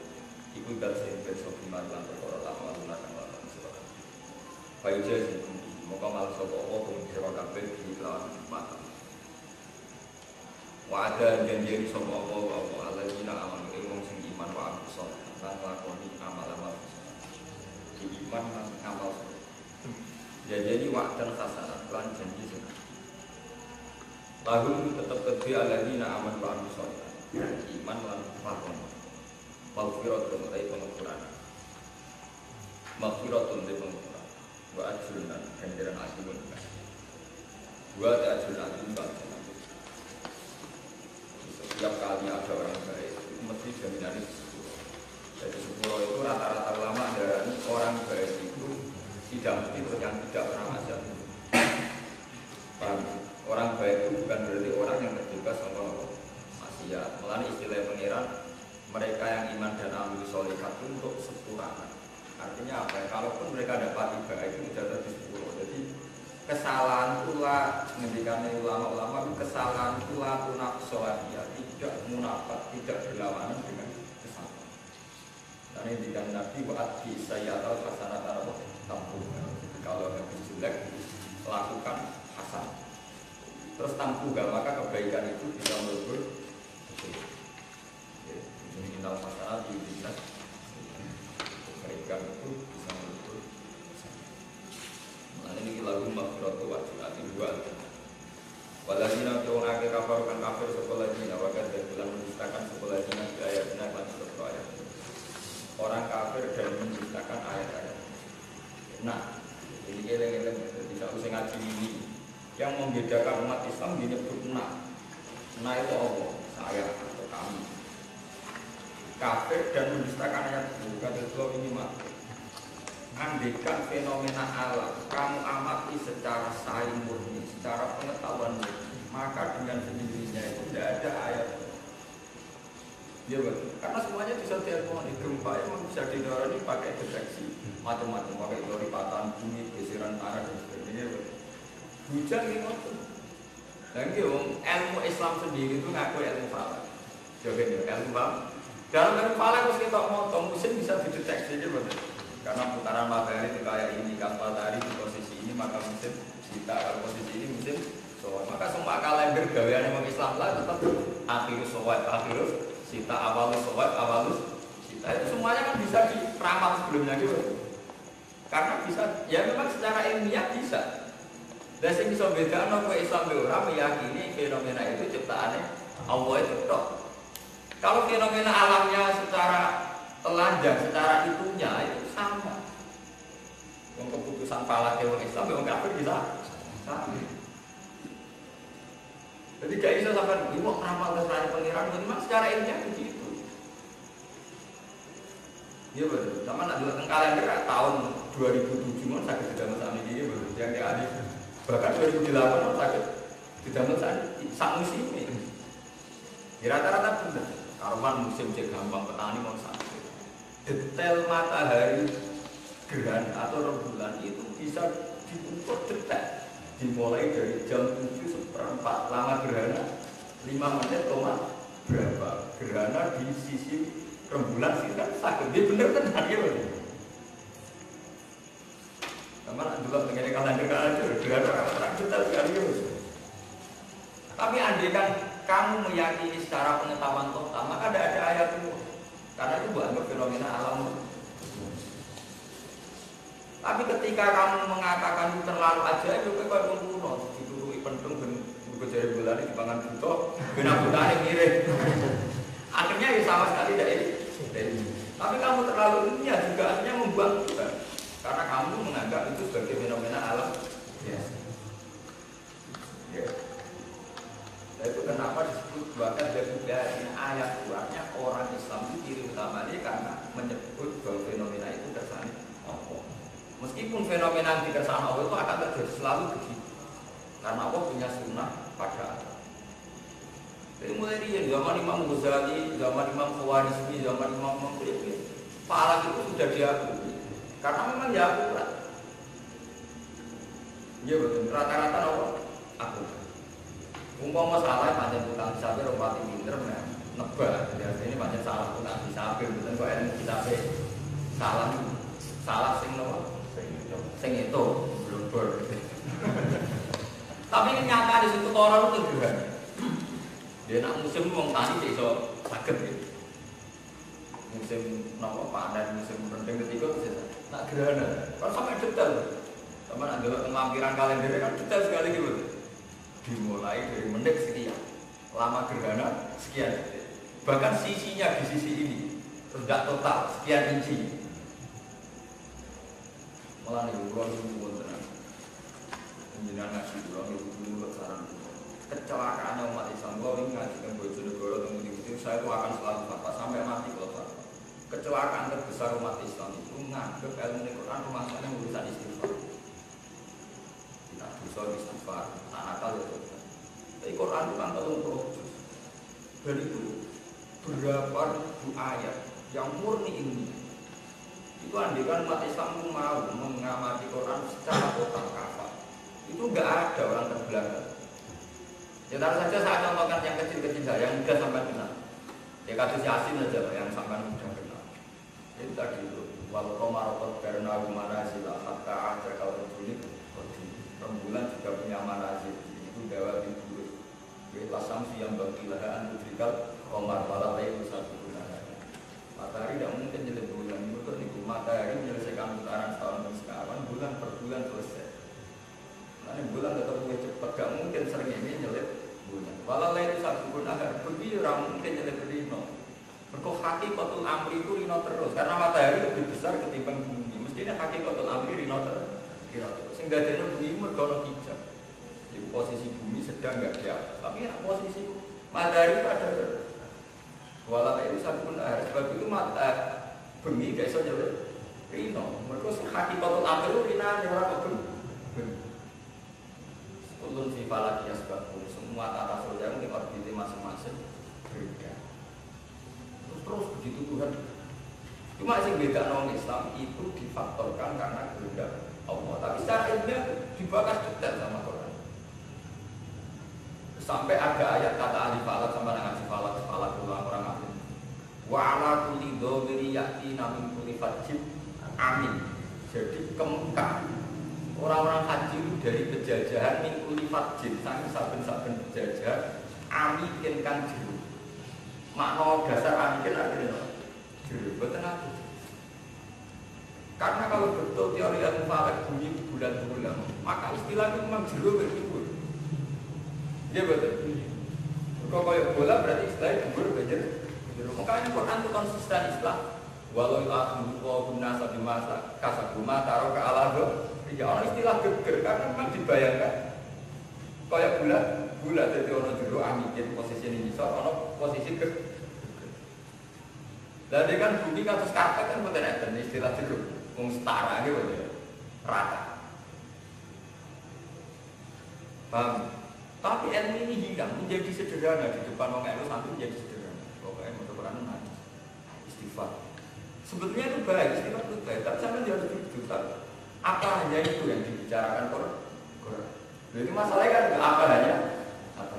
iku dal sing besok iman lan perkara lama lan lan sebab bayu jadi moga mal sapa Allah kang sira kabeh dilawan mata wa ada janji sapa Allah wa alladzina amanu ing wong sing iman wa amsal lan lakoni amal-amal di iman lan amal jadi wa'dan hasanah lan janji sing lahum tetap kedua alladzina amanu wa amilus sholihat iman lan lakon maghfiratun utai pengukuran maghfiratun utai pengukuran wa ajrun lan ganjaran azimun wa ajrun azimun setiap kali ada orang baik itu mesti jaminannya 10. Jadi 10 itu rata-rata ulama ada orang baik itu tidak mesti yang tidak pernah azab. Paham? Orang baik itu bukan berarti orang yang terjebak sama maksiat. Melani istilah pengiran mereka yang iman dan amal sholihat untuk sempurna. Artinya apa? Kalaupun mereka dapat ibadah itu sudah di 10. Jadi kesalahan pula ngendikannya ulama-ulama kesalahan pula nafsolahiyah tidak munafat, tidak berlawanan dengan kesalahan. Dan ini dengan Nabi wa'ad saya atau hasanat atau tampung. Kalau habis jelek lakukan hasan. Terus tampu gak maka kebaikan itu bisa melebur. Ini kita masalah di dinas kebaikan itu bisa melebur. Nah ini lagu maghfiratu wa jannati dua. Waladina wong akeh kafir kan kafir sekolah dina wakat dan bulan mendustakan sekolah dina ayat dina kan sekolah ayat. Yang membedakan umat Islam disebut na. Na itu Allah, saya atau kami. Kafir dan mendustakan ayat itu kata Allah ini mati. Andekan fenomena alam kamu amati secara sains murni, secara pengetahuan murni, maka dengan sendirinya itu tidak ada ayat. Ya betul. Karena semuanya bisa diilmoni. Gempa yang bisa didorong pakai deteksi macam-macam, pakai teori patahan bumi, geseran tanah dan sebagainya. Hujan ini betul. Dan ilmu Islam sendiri itu ngaku ilmu falak. Coba ilmu falak. Dalam ilmu falak harus kita ngomong, musim bisa dideteksi aja betul. Karena putaran matahari itu kayak ini, kalau matahari di posisi ini maka musim kita, kalau posisi ini musim soal. Maka semua kalender gawean yang Islam lah tetap akhirus soal, akhirus sita awalus soal, awalus sita. Itu semuanya kan bisa diramal sebelumnya gitu. Karena bisa, ya memang secara ilmiah bisa. Dan yang bisa beda, kalau Islam orang meyakini fenomena itu ciptaannya Allah itu toh. Kalau fenomena alamnya secara telanjang, secara itunya itu sama. Yang keputusan falak orang Islam, orang kafir bisa sama. Jadi gak bisa sampai ibu ramal kesalahan pengiran, memang secara ilmiah begitu. Iya betul. Sama nak dulu kalender tahun 2007 mon sakit tidak masalah ini betul. Yang ada bahkan 2008 sakit tidak masalah sak musim ini. Rata-rata benar. Karuan musim cek gampang petani mau sakit. Detail matahari gerhana atau rembulan itu bisa diukur detail. Dimulai dari jam 7:04 lama gerhana 5 menit berapa gerhana di sisi rembulan sih kan sakit dia bener tenar ya bener. Sama nak juga mengenai kalender gerhana orang detail sekali ya. Tapi andaikan kamu meyakini secara pengetahuan total maka tidak ada ayat itu karena itu bukan fenomena alam. Tapi ketika kamu mengatakan itu terlalu ajaib, itu kayak kuno, diturui pentung, berjari bulan di pangan buto, benar-benar mirip. Akhirnya ya sama sekali tidak ini. Tapi kamu terlalu ilmiah juga akhirnya membuang juga, karena kamu menganggap itu sebagai fenomena alam. Ya. Nah, itu kenapa disebut bahkan dari ayat keluarnya orang Islam itu ciri utamanya karena menyebut bahwa fenomena itu kersane Allah. Meskipun fenomena di kersane Allah itu akan terjadi selalu begitu, karena Allah punya sunnah pada Allah. Jadi mulai dari zaman Imam Ghazali, zaman Imam Khawarizmi, zaman Imam Muqbil, falak itu sudah diakui, karena memang ya akurat. Iya betul. Rata-rata Allah akurat. Umpama salah macam tukang sapi rompati pinter nebak. Biasanya ini macam salah tukang sapi, bukan kok ilmu kitabnya salah sing nopo sing itu belum ber. Tapi nyata di situ orang itu juga. Dia nak musim wong tani iso saged gitu. Musim nopo panen, musim penting ketika nak gerhana. Kan sampai detail. Sama nak delok lampiran kalender kan detail sekali gitu. Dimulai dari menit sekian, lama gerhana sekian, bahkan sisinya di sisi ini tidak total sekian inci. Malah nih bukan semua tenang. Penjinan ngaji bukan dulu saran. Kecelakaan umat Islam kalau ini ngajikan Bojonegoro temu di saya itu akan selalu fatwa sampai mati kalau fatwa. Kecelakaan terbesar umat Islam itu menganggap ilmu Quran rumahnya urusan istighfar. Tidak bisa istighfar, tak nakal itu. Tapi Quran itu kan terus. Dan itu berapa ribu ayat yang murni ini. Itu andikan umat Islam itu mau mengamati Quran secara total kafah. Itu enggak ada orang terbelakang. Ya taruh saja saya contohkan yang kecil-kecil saja, yang mudah sampai kenal. Ya kasus Yasin saja yang sampai mudah kenal. Itu tadi itu. Walau komarokot karena gimana sih lah, hatta ada kalau sulit. Rembulan juga punya manazil. Itu dawa tidur. Lasam siang bagilahan tudrikal komar walalai satu bulan. Matahari tidak mungkin nyelip bulan. Betul nih, matahari menyelesaikan putaran setahun dan sekarang bulan per bulan selesai. Nah, bulan tetap lebih cepat. Gak mungkin sering ini nyelip bulan. Walalai itu satu bulan. Begitu orang mungkin nyelip rino. Berkok hakikatul amri itu rino terus. Karena matahari lebih besar ketimbang bumi. Mestinya hakikatul amri rino terus. Sehingga dia bumi mergono hijab. Jadi posisi bumi sedang nggak di atas, tapi posisi matahari itu ada. Walau itu satu pun ada, sebab itu mata bumi gak bisa nyelip rino. Mereka hakikatul akhir itu rina orang kok bumi. Ulun fi falaki asbabun, semua tata surya ini orbitnya masing-masing berbeda. Terus begitu Tuhan. Cuma sing beda non Islam itu difaktorkan karena kehendak Allah. Tapi secara ilmiah dibahas detail sama Quran. Sampai ada ayat kata ahli falak sama dengan si falak orang ahli. Wa ala kulli dhamiri ya'ti min kulli fajjin amin. Jadi kemungkinan orang-orang haji itu dari penjajahan min kulli fajjin, sangi saben-saben penjajahan amikin kan jero. Makna dasar amikin artinya jero, betul aku. Karena kalau betul teori ilmu falak bunyi bulan-bulan, maka istilah itu memang jero begitu. Dia betul. Kalau kayak bola berarti istilahnya jero bener. Makanya Quran itu konsisten Islam. Walau aku guna sabi masa kasabuma taruh ke alago. Ya orang istilah geger karena memang dibayangkan kayak bulat jadi orang jero amikin posisi ini bisa orang posisi geger. Lalu kan bumi kasus karpet kan betul ada istilah jero, setara gitu ya, rata. Paham? Tapi ilmu ini hilang menjadi sederhana di depan orang itu sampai menjadi sederhana. Pokoknya mau Quran nanti istighfar. Sebetulnya itu baik, istighfar itu baik, tapi sampai dia harus dibutuhkan. Apa hanya itu yang dibicarakan Quran? Jadi masalahnya kan apa hanya? Apa?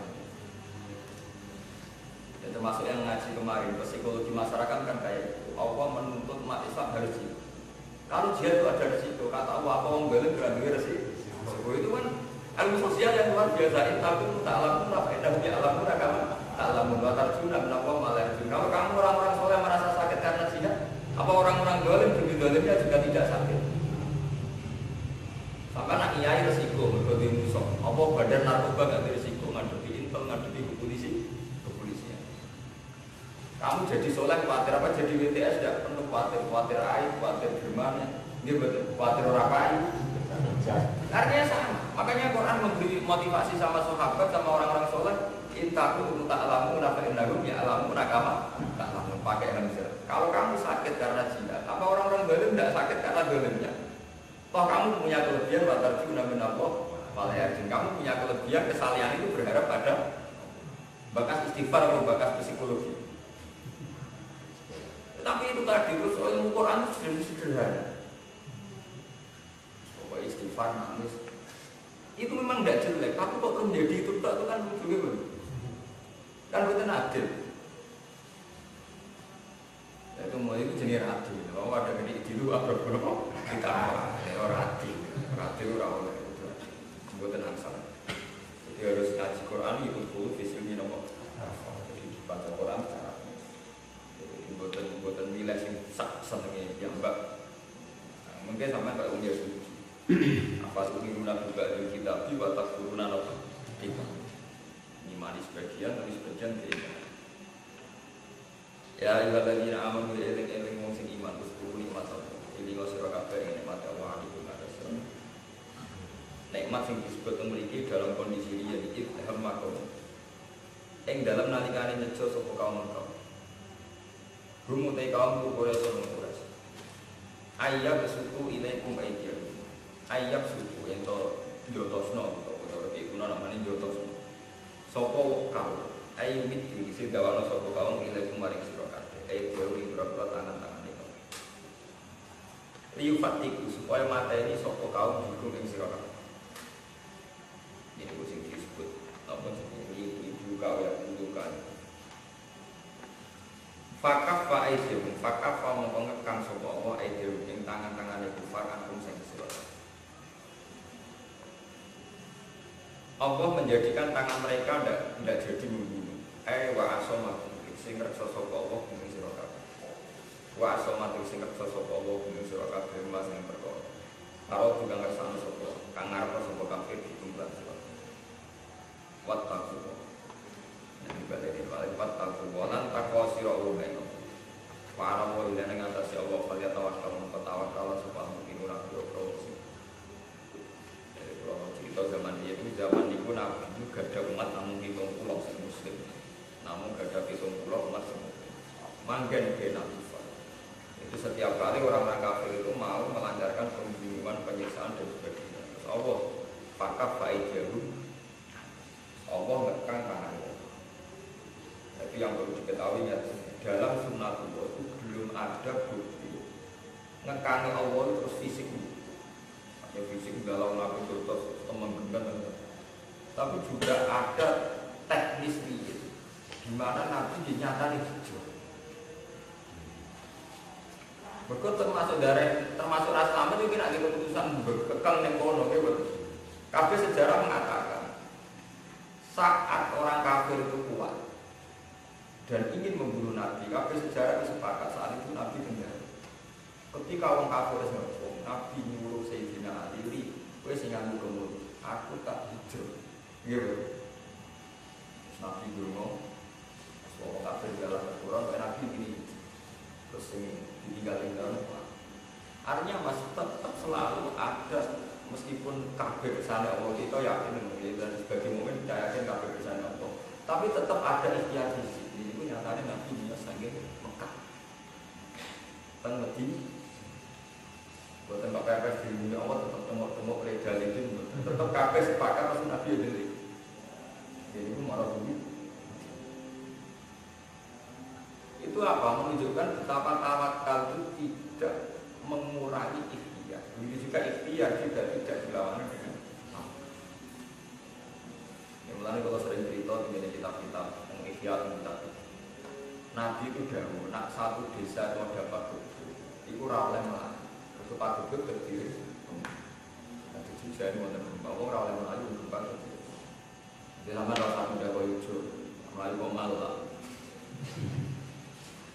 Ya, termasuk yang ngaji kemarin, psikologi masyarakat kan kayak itu. Allah menuntut umat Islam harus jihad. Kalau jihad itu ada resiko, kata Allah apa orang balik berani resiko. Resiko itu kan ilmu sosial yang luar biasa. Tapi tak alamun apa? Endahnya alamun agama. Tak alamun batar junah menapa malah junah. Kalau kamu orang-orang soleh merasa sakit karena jihad, apa orang-orang dolim dolimnya juga tidak sakit? Sampai anak kiai resiko berkode musuh. Apa badan narkoba nggak beresiko ngadepi intel ngadepi kepolisian. Kamu jadi soleh khawatir apa? Jadi WTS tidak penuh khawatir air, khawatir gimana? Dia betul khawatir orang lain. Artinya sama. Makanya Quran memberi motivasi sama sahabat sama orang-orang soleh. Intaku ta'lamu nafa innahum ya'lamu nakama ta'lamu pakai hamzah. Kalau kamu sakit karena jihad, apa orang-orang dolim tidak sakit karena dolimnya? Toh kamu punya kelebihan batar juna minallah walayarjin. Kamu punya kelebihan kesalahan itu berharap pada bakas istighfar atau bakas psikologi. Tapi itu tadi terus ilmu Quran itu sederhana. Pokoknya istighfar nangis itu memang tidak jelek. Tapi kok menjadi itu kan lucu gitu. Kan betul adil. Itu mau itu jenis adil. Kalau ada gede di luar berapa kita orang adil orang oleh itu buat tenang salah. Jadi harus ngaji Quran itu dulu visualnya nomor. Jadi baca Quran cara. Jadi buatan nilai sing sak senengnya yang mbak. Mungkin sama kalau punya suci. Apa suci guna juga di kitab di batas turunan apa? Itu. Imani sebagian tapi sebagian tidak. Ya ibadahnya aman bila eling-eling wong sing iman terus turun nikmat apa. Ini kau sira kabeh nikmat Allah itu ada sira. Nikmat sing disebut memiliki dalam kondisi dia ilham makom. Ing dalam nalikane nejo sapa kaum kaum. Rumu te kaum Quraisy lan Quraisy. Ayyab suku ilaikum ayyab. Ayyab suku ento jotosno utawa kuna namane jotosno. Sapa kaum ayyumit iki gawano sapa kaum ilaikum maring sira kabeh. Ayyab dewe berapa tangan-tangan itu. Liu fatiku supaya mata ini sapa kaum dikum ing sira kabeh. Ini sing disebut apa jenenge ibu kau yang bukan. Fakaf fa aidhum fakaf fa mengekang sapa Allah aidhum ing tangan-tangane kufar antum sing sira. Allah menjadikan tangan mereka tidak jadi membunuh. Wa asamakum sing reksa sapa Allah ing sira kabeh. Wa asamakum sing reksa sapa Allah ing sira kabeh mas ing perkara. Karo juga ngersane sapa kang ngarep sapa kafir dikumpulkan sira. Wat taqwa. Nek baleni wat taqwa lan taqwa sira Allah. Wa ana wa ila ning atase Allah kaya tawakkal tawakal sapa mungkin ora pro. Cerita zaman itu zaman itu Nabi itu gak ada umat namun di pulau muslim, namun gak ada pulau umat muslim. Manggen kena kufar. Itu setiap kali orang-orang kafir itu mau melancarkan pembunuhan, penyiksaan dan sebagainya. Terus Allah pakap faijahu, Allah ngekang tangannya. Tapi yang perlu diketahui ya, dalam sunnatullah itu belum ada bukti ngekangi Allah itu terus fisik. Ya fisik dalam nabi terus teman benar. Tapi juga ada teknis dia, di mana nabi dinyatakan hijau. Berikut termasuk ras selamat itu kena keputusan kekang nekono gitu. Kabeh sejarah mengatakan saat orang kafir itu kuat dan ingin membunuh Nabi, kabeh sejarah sepakat saat itu Nabi benar. Ketika orang kafir ngomong, Nabi nyuruh Sayyidina Ali, kowe sing nganggo gemul, aku tak hijau. Gitu. Nabi ngomong, orang kafir dalam Al-Quran, Nabi ini terus ini ditinggal-tinggal. Artinya masih tetap selalu ada, meskipun kabeh kesana Allah kita yakin dan sebagai mukmin kita yakin kabeh kesana Allah, tapi tetap ada ikhtiar di sini. Itu nyatanya Nabi punya sanggih Mekah tengedi buatan Pak PPS di dunia Allah tetap tengok-tengok redal itu tetap kabeh sepakat masuk Nabi jadi itu marah bumi. Itu apa? Menunjukkan betapa tawakal itu tidak mengurangi ikhtiar. Begitu juga ikhtiar juga tidak dilawan dengan yang mulanya kalau sering cerita di kitab-kitab mengikhtiar kitab Nabi itu dahulu nak satu desa itu ada Pak Gubernur itu rawleh melayu itu Pak Gubernur terdiri ada juga ini wonten bahwa rawleh melayu untuk Pak Gubernur di zaman rasa muda koyujo melayu komal lah.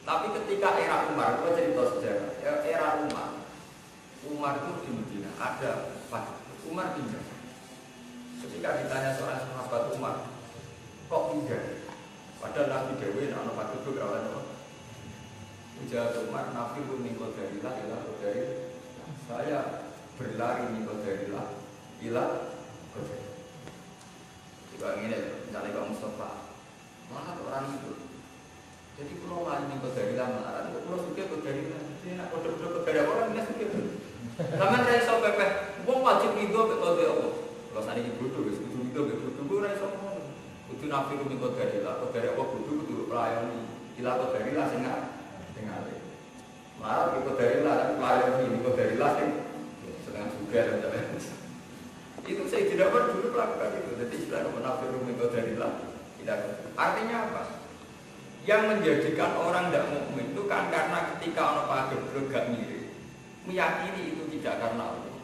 Tapi ketika era Umar, itu cerita sejarah. Era Umar itu di Medina ada Pak Umar pindah. Ketika ditanya seorang sahabat Umar, kok pindah? Padahal Nabi Dewi, anak Pak Gubernur kawan apa? Ujah Umar, Nabi pun minggu dari lah, dari saya berlari minggu dari lah, ilah. Jika ini misalnya Pak Mustafa, mana orang itu? Jadi kalau lari nih dari lamaran, kalau suka dari ini nak kode-kode dari orang ini suka. Karena saya so pepe, wong wajib itu betul dia apa? Kalau sana ibu tu, ibu itu betul tu, saya so mau. Itu nafi tu minggu dari lah, dari apa butuh betul pelayani, ilah dari lah sengat, dengar. Malah minggu dari lah, pelayani minggu dari lah sedang juga dan itu saya tidak pernah dulu melakukan itu. Jadi istilah nafi tu minggu dari lah, tidak. Artinya apa? Yang menjadikan orang tidak mukmin itu kan karena ketika orang pakai gak mirip, meyakini itu tidak karena Allah.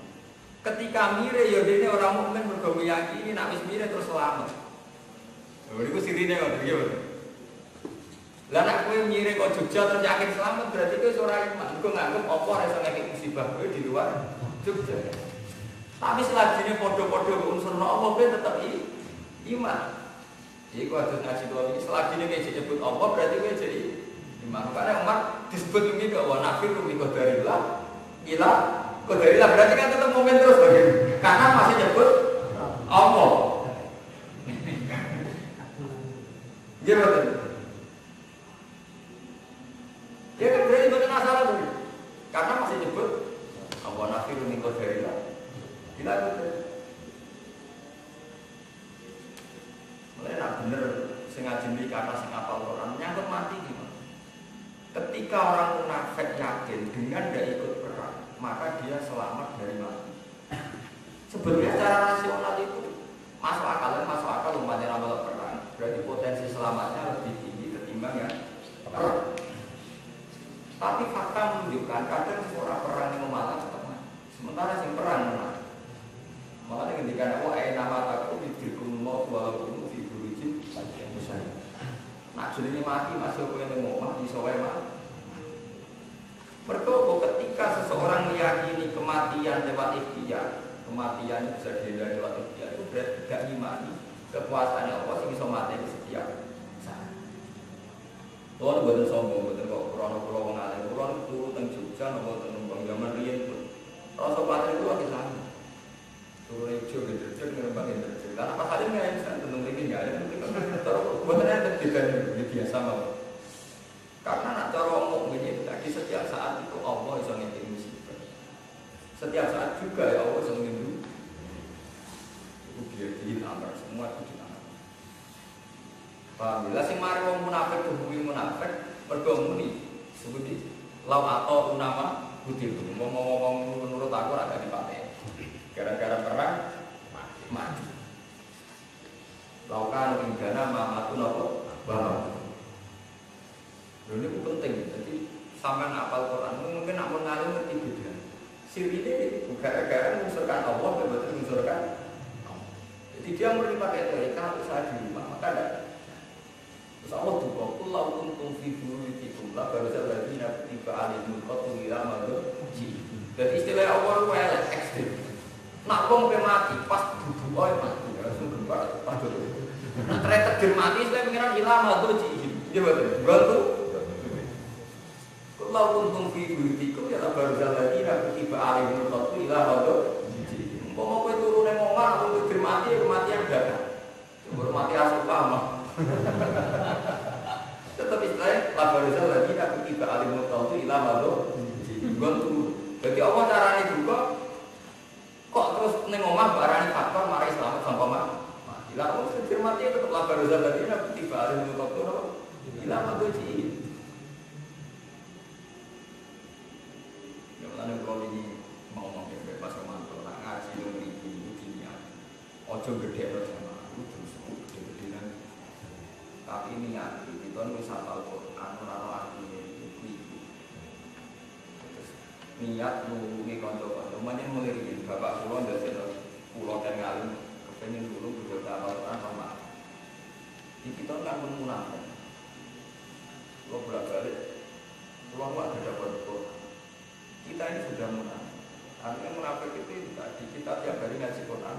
Ketika mirip, ya ini orang mukmin mergo meyakini nak wis mirip terus selamat. Lha iku sirine kok iki. Lah nek kowe mirip kok Jogja terus yakin selamat berarti kowe ora iman. Kowe nganggep apa ora iso ngekek musibah kowe di luar Jogja. Tapi selajine padha-padha unsur Allah kowe tetep iman. Iku ada ngaji kalau ini selagi ini nyebut Allah berarti gue jadi gimana? Karena umat disebut ini bahwa nabi rumi qadarillah, ilah qadarillah berarti kan tetap momen terus bagaimana? Karena masih nyebut Allah. Gimana? Ya kan berarti betul masalah tuh. Karena masih nyebut Allah nabi rumi qadarillah, ilah qadarillah. Mulai nak bener sengaja beli kata sing apal Quran nyangkut mati gimana? Ketika orang munafik yakin dengan tidak ikut perang, maka dia selamat dari mati. Sebenarnya secara rasional itu masuk akal umpamanya ramal perang, berarti potensi selamatnya lebih tinggi ketimbang yang perang. Tapi fakta menunjukkan kadang orang perang yang malah tetap mati, sementara yang perang menang. Makanya ketika nama takut diberikan mau walaupun nak jadi mati masuk ke yang mati soalnya mati. Berdoa ketika seseorang meyakini kematian lewat ikhtiar, kematian bisa dihindari lewat ikhtiar itu berarti tidak imani kekuasaannya Allah sih bisa mati di setiap saat. Tuhan bukan sombong, bukan kok pulau mengalir, pulau turun teng Jogja, nopo tenumpang zaman rian pun. Rasa patri itu lagi sana. Turun hijau gitu, ngembang gitu. Karena pas hari ini saat itu Allah bisa ngintip musibah. Setiap saat juga ya Allah bisa ngintip. Itu biar dihilang semua itu dihilang. Paham? Lah sing mari wong munafik kuwi munafik mergo muni sebuti lau atau nama butir. Ngomong-ngomong menurut aku ora gak dipateni. Gara-gara perang mati. Laukan indana mamatu nopo bahwa. Ini penting. Jadi sampean apal Quran mungkin nak mengalim ngerti beda. Sirine gara-gara mengusurkan Allah betul mengusurkan. Jadi dia murni pakai teori kalau usaha di rumah maka ada. Terus Allah juga kullau kuntum fi buyutikum la barzalladina tiba alimul qatu ila madji. Jadi istilah Allah itu elek ekstrem. Nak wong mati pas duduk oe mati langsung gembar padha. Nak terjun mati saya pengiran ila madji. Dia betul. Bantu. Kullau kuntum fi buyutikum ya la barzalladina tiba alimul qatu ila madji. Umpama kowe turu ning omah terjun mati kematian datang. Baru mati asuh pamah. Tetap istilahnya labarizal lagi aku tiba alimul qawtu ila mado gontu. Jadi Allah caranya juga kok terus ning omah barani faktor marai selamat sampai mati. Lah aku sedher mati tetap labarizal lagi aku tiba alimul qawtu ila mado ji. Ya lan kalau ini mau ngomong bebas mantul nak ngaji nang mriki iki ya. Ojo gedhe sama tapi niat kita nulis hafal Quran ora artine iki. Niat nulungi kanca-kanca menyen melirin bapak kula ndaseno kula ten ngalim kepengin dulu belajar hafal Quran sama. Iki kita kan munafik. Kula bolak-balik kula wae dapat Quran. Kita ini sudah munafik. Artinya munafik itu tadi kita tiap hari ngaji Quran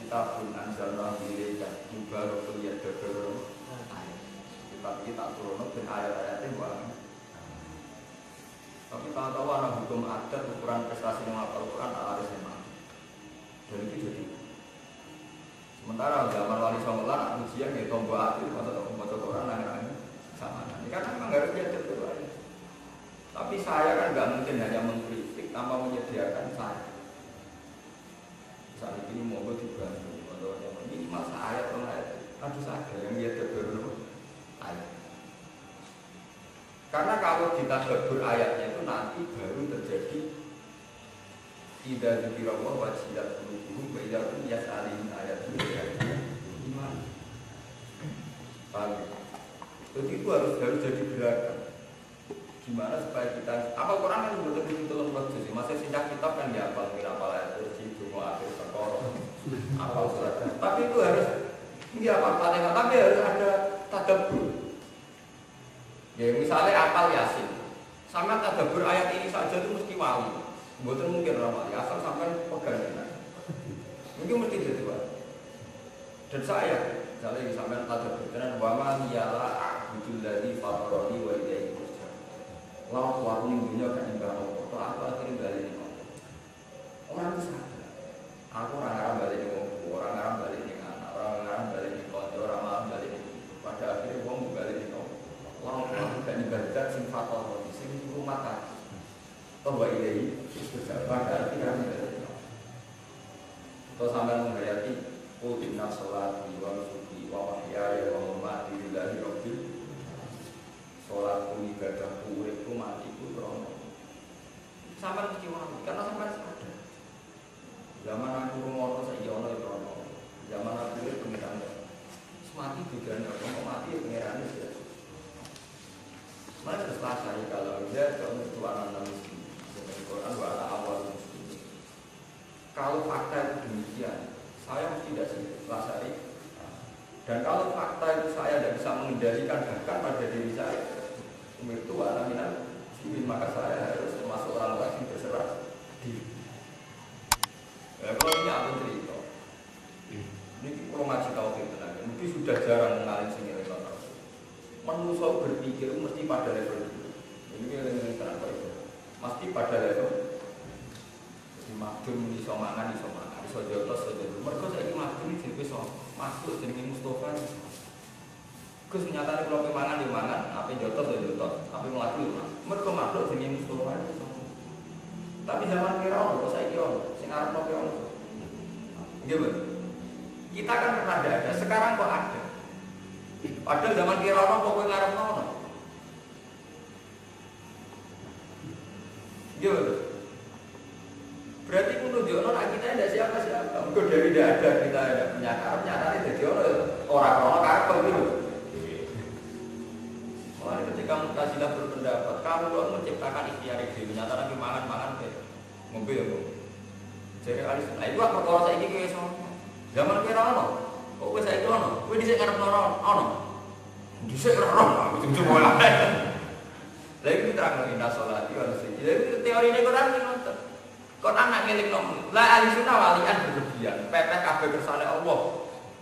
kita pun anzalna ilaika mubarakun yadabbaru. Tapi kita turun dan ayat-ayatnya buang. Tapi tahu-tahu anak hukum adat ukuran prestasi yang hafal Quran ala SMA. Dan itu jadi. Sementara zaman wali songo lan ujian ya tombol akhir atau tombol Quran nang sama. Ini kan memang harus diajar terus. Tapi saya kan nggak mungkin hanya mengkritik tanpa menyediakan saya. Saat ini mau dibantu atau ini masa ayat harus ada yang dia terbaru. Karena kalau ditadabbur ayatnya itu nanti baru terjadi tidak dikira-kira wajilat qulubuhum wa idza hum yas'alun ayatun iman. Paham? Jadi itu harus jadi gerakan. Gimana supaya kita apa Quran kan betul betul lembut sih. Masa sejak kitab kan dihafal apa ayat kursi itu mau akhir sekor apa surat. Tapi itu harus apa Fatihah tapi harus ada tadabbur. Ya misalnya apal Yasin, sampai tadabbur ayat ini saja itu mesti wali. Bukan mungkin ramai, asal sampai pegang. Mungkin mesti jadi wali. Dan saya, misalnya sampai tadabbur dengan wama yala abdul ladzi fatarani wa ilaihi turja'un. Lawan waktu ning dunya kan nyembah Allah, kok aku akhirnya balik ning Allah. Orang itu sadar. Aku ora ngarep balik ning Allah, ora ngarep balik ning anak, ora ngarep balik ning kanca, ora ngarep balik ning. Pada akhirnya wong balik ning Allah. Orang gak ibadat sing fatal sing rumah tadi. Toba ilahi pada artinya kalau sampai menghayati inna sholati wa nusuki wa mahyaya wa mamati lillahi rabbil sholatku ibadahku uripku matiku krono sampai mesti wali karena sampai sadar zaman aku rumono saiki ono krono zaman aku urip pengiran mati bedane kok mati pengiran ya. Mana setelah saya kalau dia itu anak miskin, dari Quran wala awal miskin. Kalau fakta itu demikian, saya tidak selesai. Dan kalau fakta itu saya tidak bisa mengendalikan bahkan pada diri saya, itu wala minal muslimin maka saya harus termasuk orang lagi berserah diri. Ya, kalau ini aku cerita, ini kalau ngaji tauhid tenaga, mungkin sudah jarang mengalir sini. Manusia berpikir mesti pada level itu. Ini yang kenapa itu? Mesti pada level. Jadi makdum di somangan, di sojotos, sojotos. Mereka saya ini makdum ini jadi masuk jadi Mustafa. Gus nyatanya kalau pemangan di mangan, apa jotos, apa melaju. Mereka makhluk jenis Mustafa. Tapi zaman Firaun, kok saya kira, sing arep nopo ono. Gitu. Kita kan pernah ada, sekarang kok ada. Padahal zaman Firaun kok kowe ngarep ono. Gitu. Berarti menunjukno nek kita tidak siapa-siapa. Mergo dari tidak ada kita ada punya karep nyatane dadi orang karep gitu. Soalnya ketika Mu'tazilah berpendapat, kamu kok menciptakan ikhtiar itu, nyata nabi mangan kayak mobil ya, jadi alis. Nah itu apa perkara saya ini kayak zaman kira ono, kok gue saya ono, gue disek ngarep ono, disek ono, itu bola. Lagi kita terang indah sholat itu harus sih. Jadi teori ini Quran ini nonton. Quran nak ngiling nom, lah alisuna walian berlebihan, pepeh kabeh kersane Allah,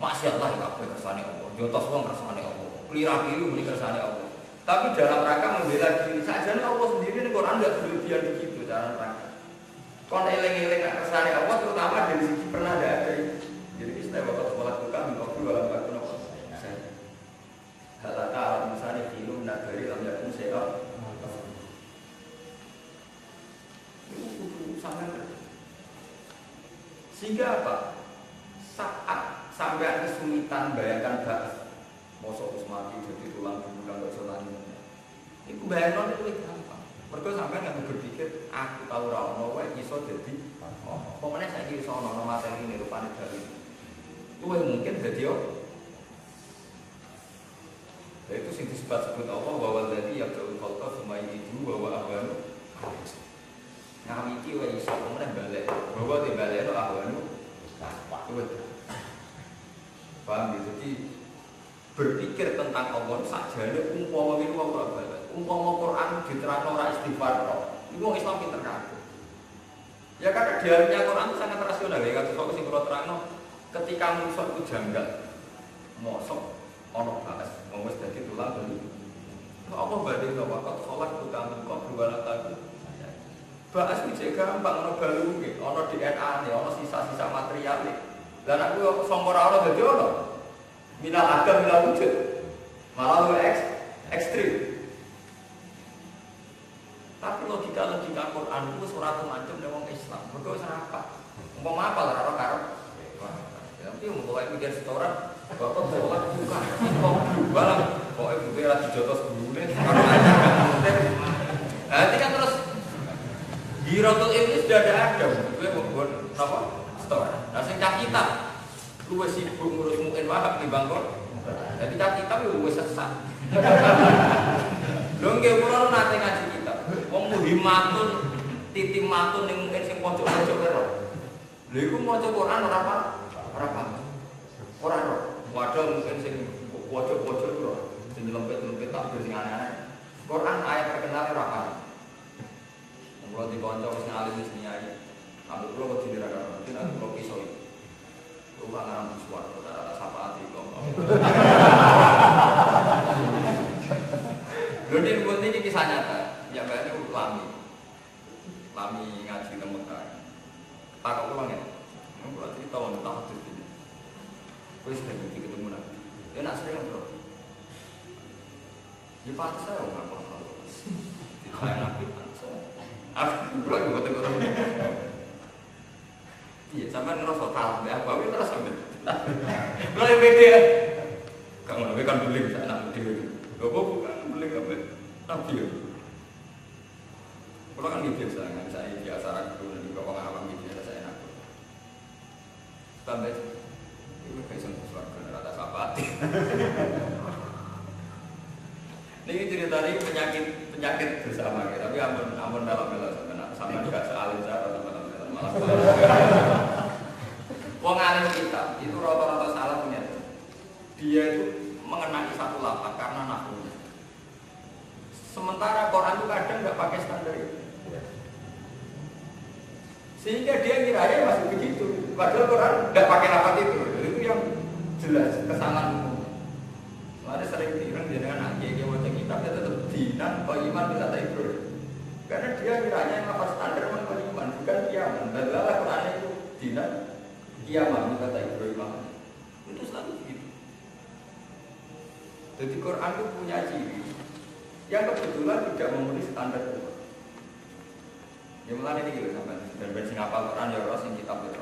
maksiatlah kabeh kersane Allah, jotos wong kersane Allah, kelira-keliru muni kersane Allah. Tapi dalam rangka membela diri saja Allah sendiri di Quran tidak berlebihan begitu dalam rangka. Kon eling-eling kersane Allah terutama dari segi pernah ada. Jadi istilah waktu sholat buka minggu dalam waktu nopo. Halata alam misalnya film nagari lam yakun sehat. Sehingga apa? Saat sampai kesulitan bayangkan bahas mosok wis mati jadi tulang bulan kok iso tani. Iku bayangno itu lebih gampang. Mergo sampean nggak berpikir aku tahu ra ono wae iso dadi pemene saiki iso ono materi ini rupane dari. Luwih mungkin dadi yo. Itu sing disebut Allah bahwa tadi yang jauh kota semai itu bahwa ahwanu ngawiti wae iso pemene balik bahwa di balik itu ahwanu paham gitu. Jadi berpikir tentang Allah sakjane umpama wingi wong ora balas. Umpama Quran diterangno ora istighfar kok. Iku wong Islam pinter kabeh. Ya karena dialognya Quran itu sangat rasional ya. Kados kok sing kula terangno ketika manusa itu janggal. Mosok ana balas, wong wis dadi tulang beli. Apa badhe kok salat utama kok berwala taku. Balas iki gampang ana balunge, ana DNA-ne, ana sisa-sisa materiale. Lah nek kuwi sangka ora ana dadi ana. Minal agam minal wujud malah lu ekstrim. Tapi logika Quran itu surat macam dengan Islam mereka serapa umpama apa lah karep tapi mau kayak mikir setoran bapak sholat bukan kok balang pokoknya bukan lagi jotos gurune nanti kan terus Giratul Iblis sudah ada gue mau buat apa setoran nah singkat kita lu sibuk ngurus mungkin wahab di bangkok jadi kita lu sesat lho nggih kula nate ngaji kita wong muhimatun titimatun ning mungkin sing pojok-pojok karo lha iku maca Quran ora paham ora wadah mungkin sing pojok-pojok lho sing lempet-lempet tak sing aneh-aneh Quran ayat terkenal ora paham kula dikonco wis ngalim wis nyai ambek kula kok diraka mungkin aku kok iso rumah ngarang suara, ada sapa hati kok. Londin pun ini kisah nyata, ya mbak ini lami ngaji ke Mekah. Tak kok ulang ya, berarti tahun tahun ini. Kau sudah berarti ketemu nabi, dia nak sering bro. Dia patah saya nggak apa-apa. Saya nabi patah. Aku bilang juga ketemu. Iya, sampai ngerasa tahu ya, bawa terus sampai. Mulai beda. Kamu nabi kan beli bisa anak beli. Gak bukan beli apa? Nabi. Kalau kan biasa, nggak saya biasa ragu dan juga orang awam biasa saya nabi. Sampai itu kayak sentuh suara rata sapati. Ini cerita ini penyakit bersama, tapi ampun dalam sama juga sealim saya malah. Wong alim kita itu rata-rata salah punya. Dia itu mengenai satu lapak karena nahwu. Sementara Quran itu kadang nggak pakai standar itu. Sehingga dia kiranya masih begitu. Padahal Quran nggak pakai lapak itu. Itu yang jelas kesalahan. Ada sering bilang dia dengan anak dia baca kitab dia tetap dinan iman bila tak itu. Karena dia kiranya yang apa standar memang iman bukan kiaman. Dan dalam Quran itu dinan kiaman kata Ibrahim itu selalu begitu. Jadi Quran itu punya ciri yang kebetulan tidak memenuhi standar umur. Ya mulai ini gitu sampai dan bensin apal Quran ya orang yang kitab itu.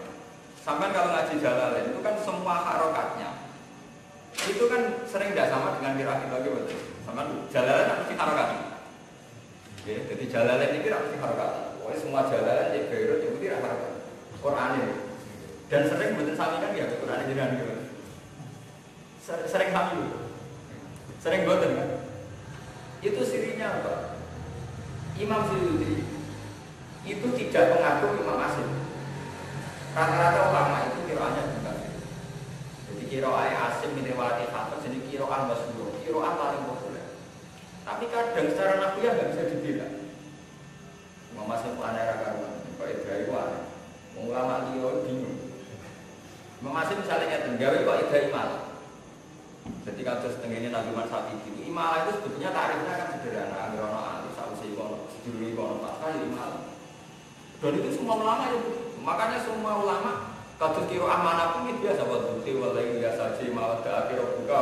Sampai kalau ngaji Jalalain itu kan semua harokatnya itu kan sering tidak sama dengan kira-kira lagi betul. Sama Jalalain harus harokat. Oke, jadi Jalalain ini harus harokat. Pokoknya semua Jalalain ya Beirut itu tidak harokat. Quran ini dan sering betul sami kan ya Quran ini jangan gitu. Sering sami gitu. Sering betul kan. Itu sirinya apa? Imam Suyuti itu tidak mengaku Imam Asim. Rata-rata ulama itu kiroahnya juga. Jadi kiroah Asim minewati Hafiz, jadi kiroah Masbur, kiroah paling populer. Tapi kadang secara nafiyah nggak bisa dibela. Imam Asim aneh karuan, kok idai wae. Ulama liya bingung. Imam Asim misalnya gawe kok idai malah. Jadi kalau setengahnya Nabi Muhammad sapi itu imalah itu sebetulnya tarifnya kan sederhana, agrono alif, sausi kono, seduluri kono, pasca imalah. Dan itu semua ulama itu, makanya semua ulama kados kiro amanah pun itu biasa buat bukti, walai biasa saja malah ada kiro buka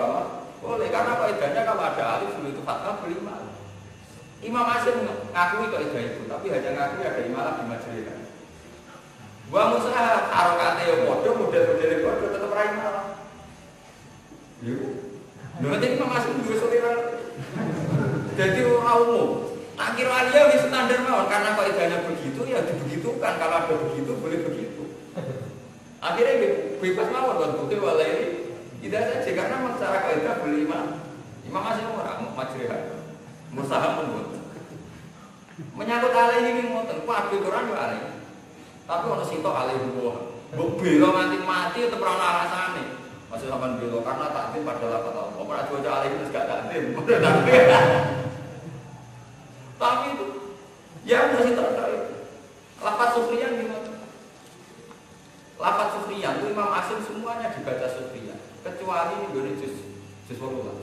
boleh karena kaidahnya kalau ada alif dulu itu fathah berimalah. Imam Asim ngakui kaidah itu, tapi hanya ngakui ada imalah di majlisan. Gua musaha harokate yo bodoh, model-model bodoh tetap ra imalah. Nanti Imam Asim juga selera. Jadi orang umum. Nah kira alia wis standar mawon karena kaidahnya begitu ya dibegitukan. Kalau ada begitu boleh begitu. Akhirnya bebas mawon buat bukti walai tidak saja karena masalah kaidah boleh Imam Asim orang majrihan. Musaha pun menyangkut alai ini ngoten. Waduh Quran yo alai. Tapi ono sitok alai buah. Mbok bela nganti mati tetep ora ana alasane. Masih sampai belo karena takdim pada lapat Allah. Pernah cuaca alim itu gak takdim, tapi itu ya masih terkait. Lapat sufriyan gimana? Lapat sufriyan itu Imam Asim semuanya dibaca sufriyan, kecuali ini juz warulah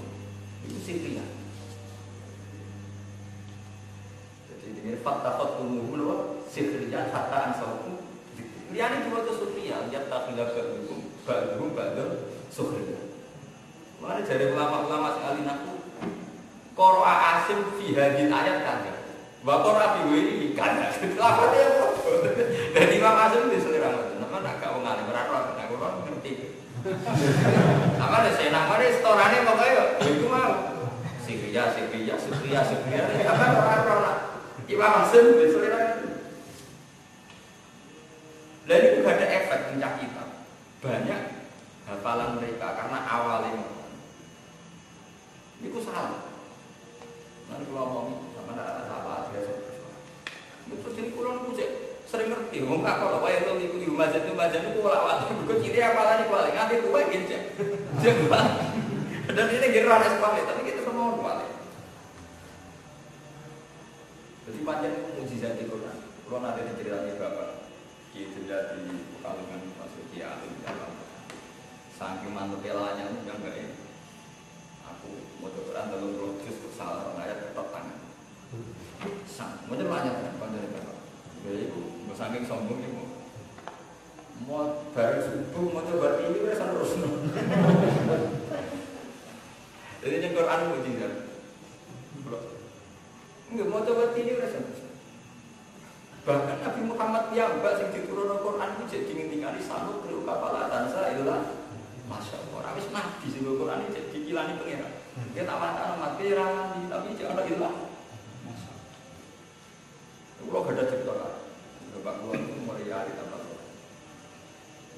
itu sufriyan. Jadi ini fatakot umum sufriyan hatta ansauku. Liane dibaca sufriyan, dia tak bilang badum Sukhriya. Mana dari ulama-ulama sekali aku Qur'a Asim fi hadil ayat kan ya. Wa Qur'a fi ini kan ya. Lafate apa? Dan Imam Asim di selera ngoten. Nama nak gak wong alim ora aku ora ngerti. Sama ada senang mare storane pokoke yo iku mau. Sukhriya. Apa ora. Imam Asim di selera. Dan itu gak ada efek pencak kita. Banyak hafalan mereka karena awalnya itu salah. Nanti kalau mau sama ada salah biasa. Itu jadi kurang pucet sering ngerti. Ngomong apa loh? Kayak lo ikut di masjid itu pola bukan ciri apalan itu paling nanti gue ingin cek. Dan ini gerah sekali, tapi kita semua kuat. Jadi panjang itu mujizat di Quran. Kalau nanti ceritanya bapak itu jadi kalungan masuk alim dalam. Saking mantap pelanya itu yang enggak ini. Aku mau coba dalam proses salah ayat ketok tangan. Mau coba banyak kan dari bapak. Jadi aku mau saking sombong ini mau baru subuh mau coba ini udah terus. Jadi yang Quran mujizat. Enggak mau coba ini udah terus. Bahkan Nabi Muhammad yang mbak sing diturunkan Quran itu jadi ngendikani sanut perlu kapalatan saya itulah. Masya Allah, orang itu nabi sih Quran ini jadi dikilani pengira. Dia tak mata amat pirani, tapi jangan ada ilah. Masya Allah. Kalau gak ada cerita kan, bapak keluar itu mulai hari tanpa sholat.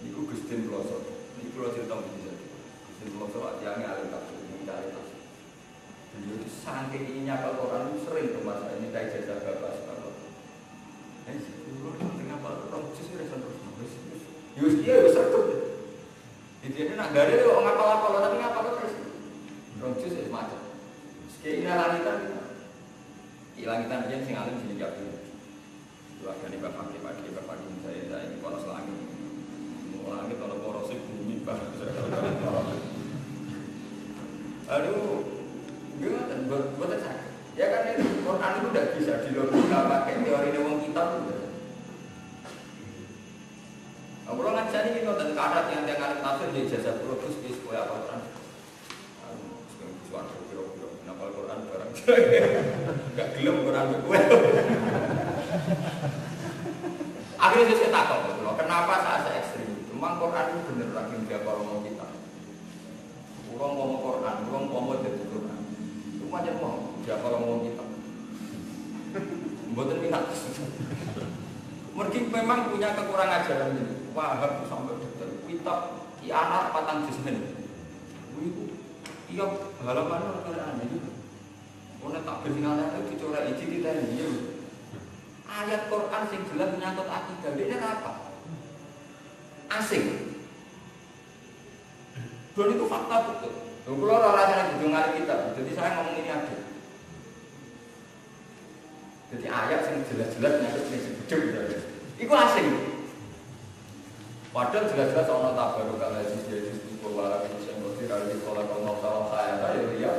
Ini Gustin Pelosok, ini pulau cerita begini saja. Gustin Pelosok hati-hati alim tafsir, mencari tafsir. Beliau itu saking ingin nyapal Quran itu sering ke masa ini kayak jasa bapak sebab. Pulau tengah apa? Orang khusus ini rasa terus. Yus dia yus sertup. Jadi nak gak ada orang ngapal-ngapal, tapi ngapal terus. Rojus ya semacam. Sekali langitan, langitan aja sing alim sini jauh. Itu agak nih bapak ini saya ini poros langit. Langit kalau porosnya bumi banget. Aduh, gimana? Buat saya. Ya kan ini Quran itu udah bisa dilogika pakai teori wong kitab. Kalau nggak jadi ini nonton karat yang alim tafsir di jasa pulau terus di sekolah apa Quran. Suara kira-kira kenapa Quran barang. Gak gelem Quran gue. Akhirnya saya takut, kenapa saya ekstrim? Memang Quran itu bener lagi dia kalau mau kita. Orang mau Quran, orang mau jadi Quran. Cuma aja mau dia kalau mau kita. Buatan minat. Mereka memang punya kekurangan ajaran ini. Wahab sampai detail. Kitab anak patang jismen. Iya halaman Quran ini. Orang tak bersinarnya itu dicorak izin kita ini. Ayat Quran sing jelas menyangkut akidah. Ini apa? Asing. Dan itu fakta betul. Kalau orang-orang yang dengar kita, jadi saya ngomong ini ada. Jadi ayat yang jelas-jelas menyangkut hidup. Itu asing. Padahal jelas-jelas orang tabarok kalau jadi bahwa bisa ngusir dari sekolah kalau mau salah saya tadi ya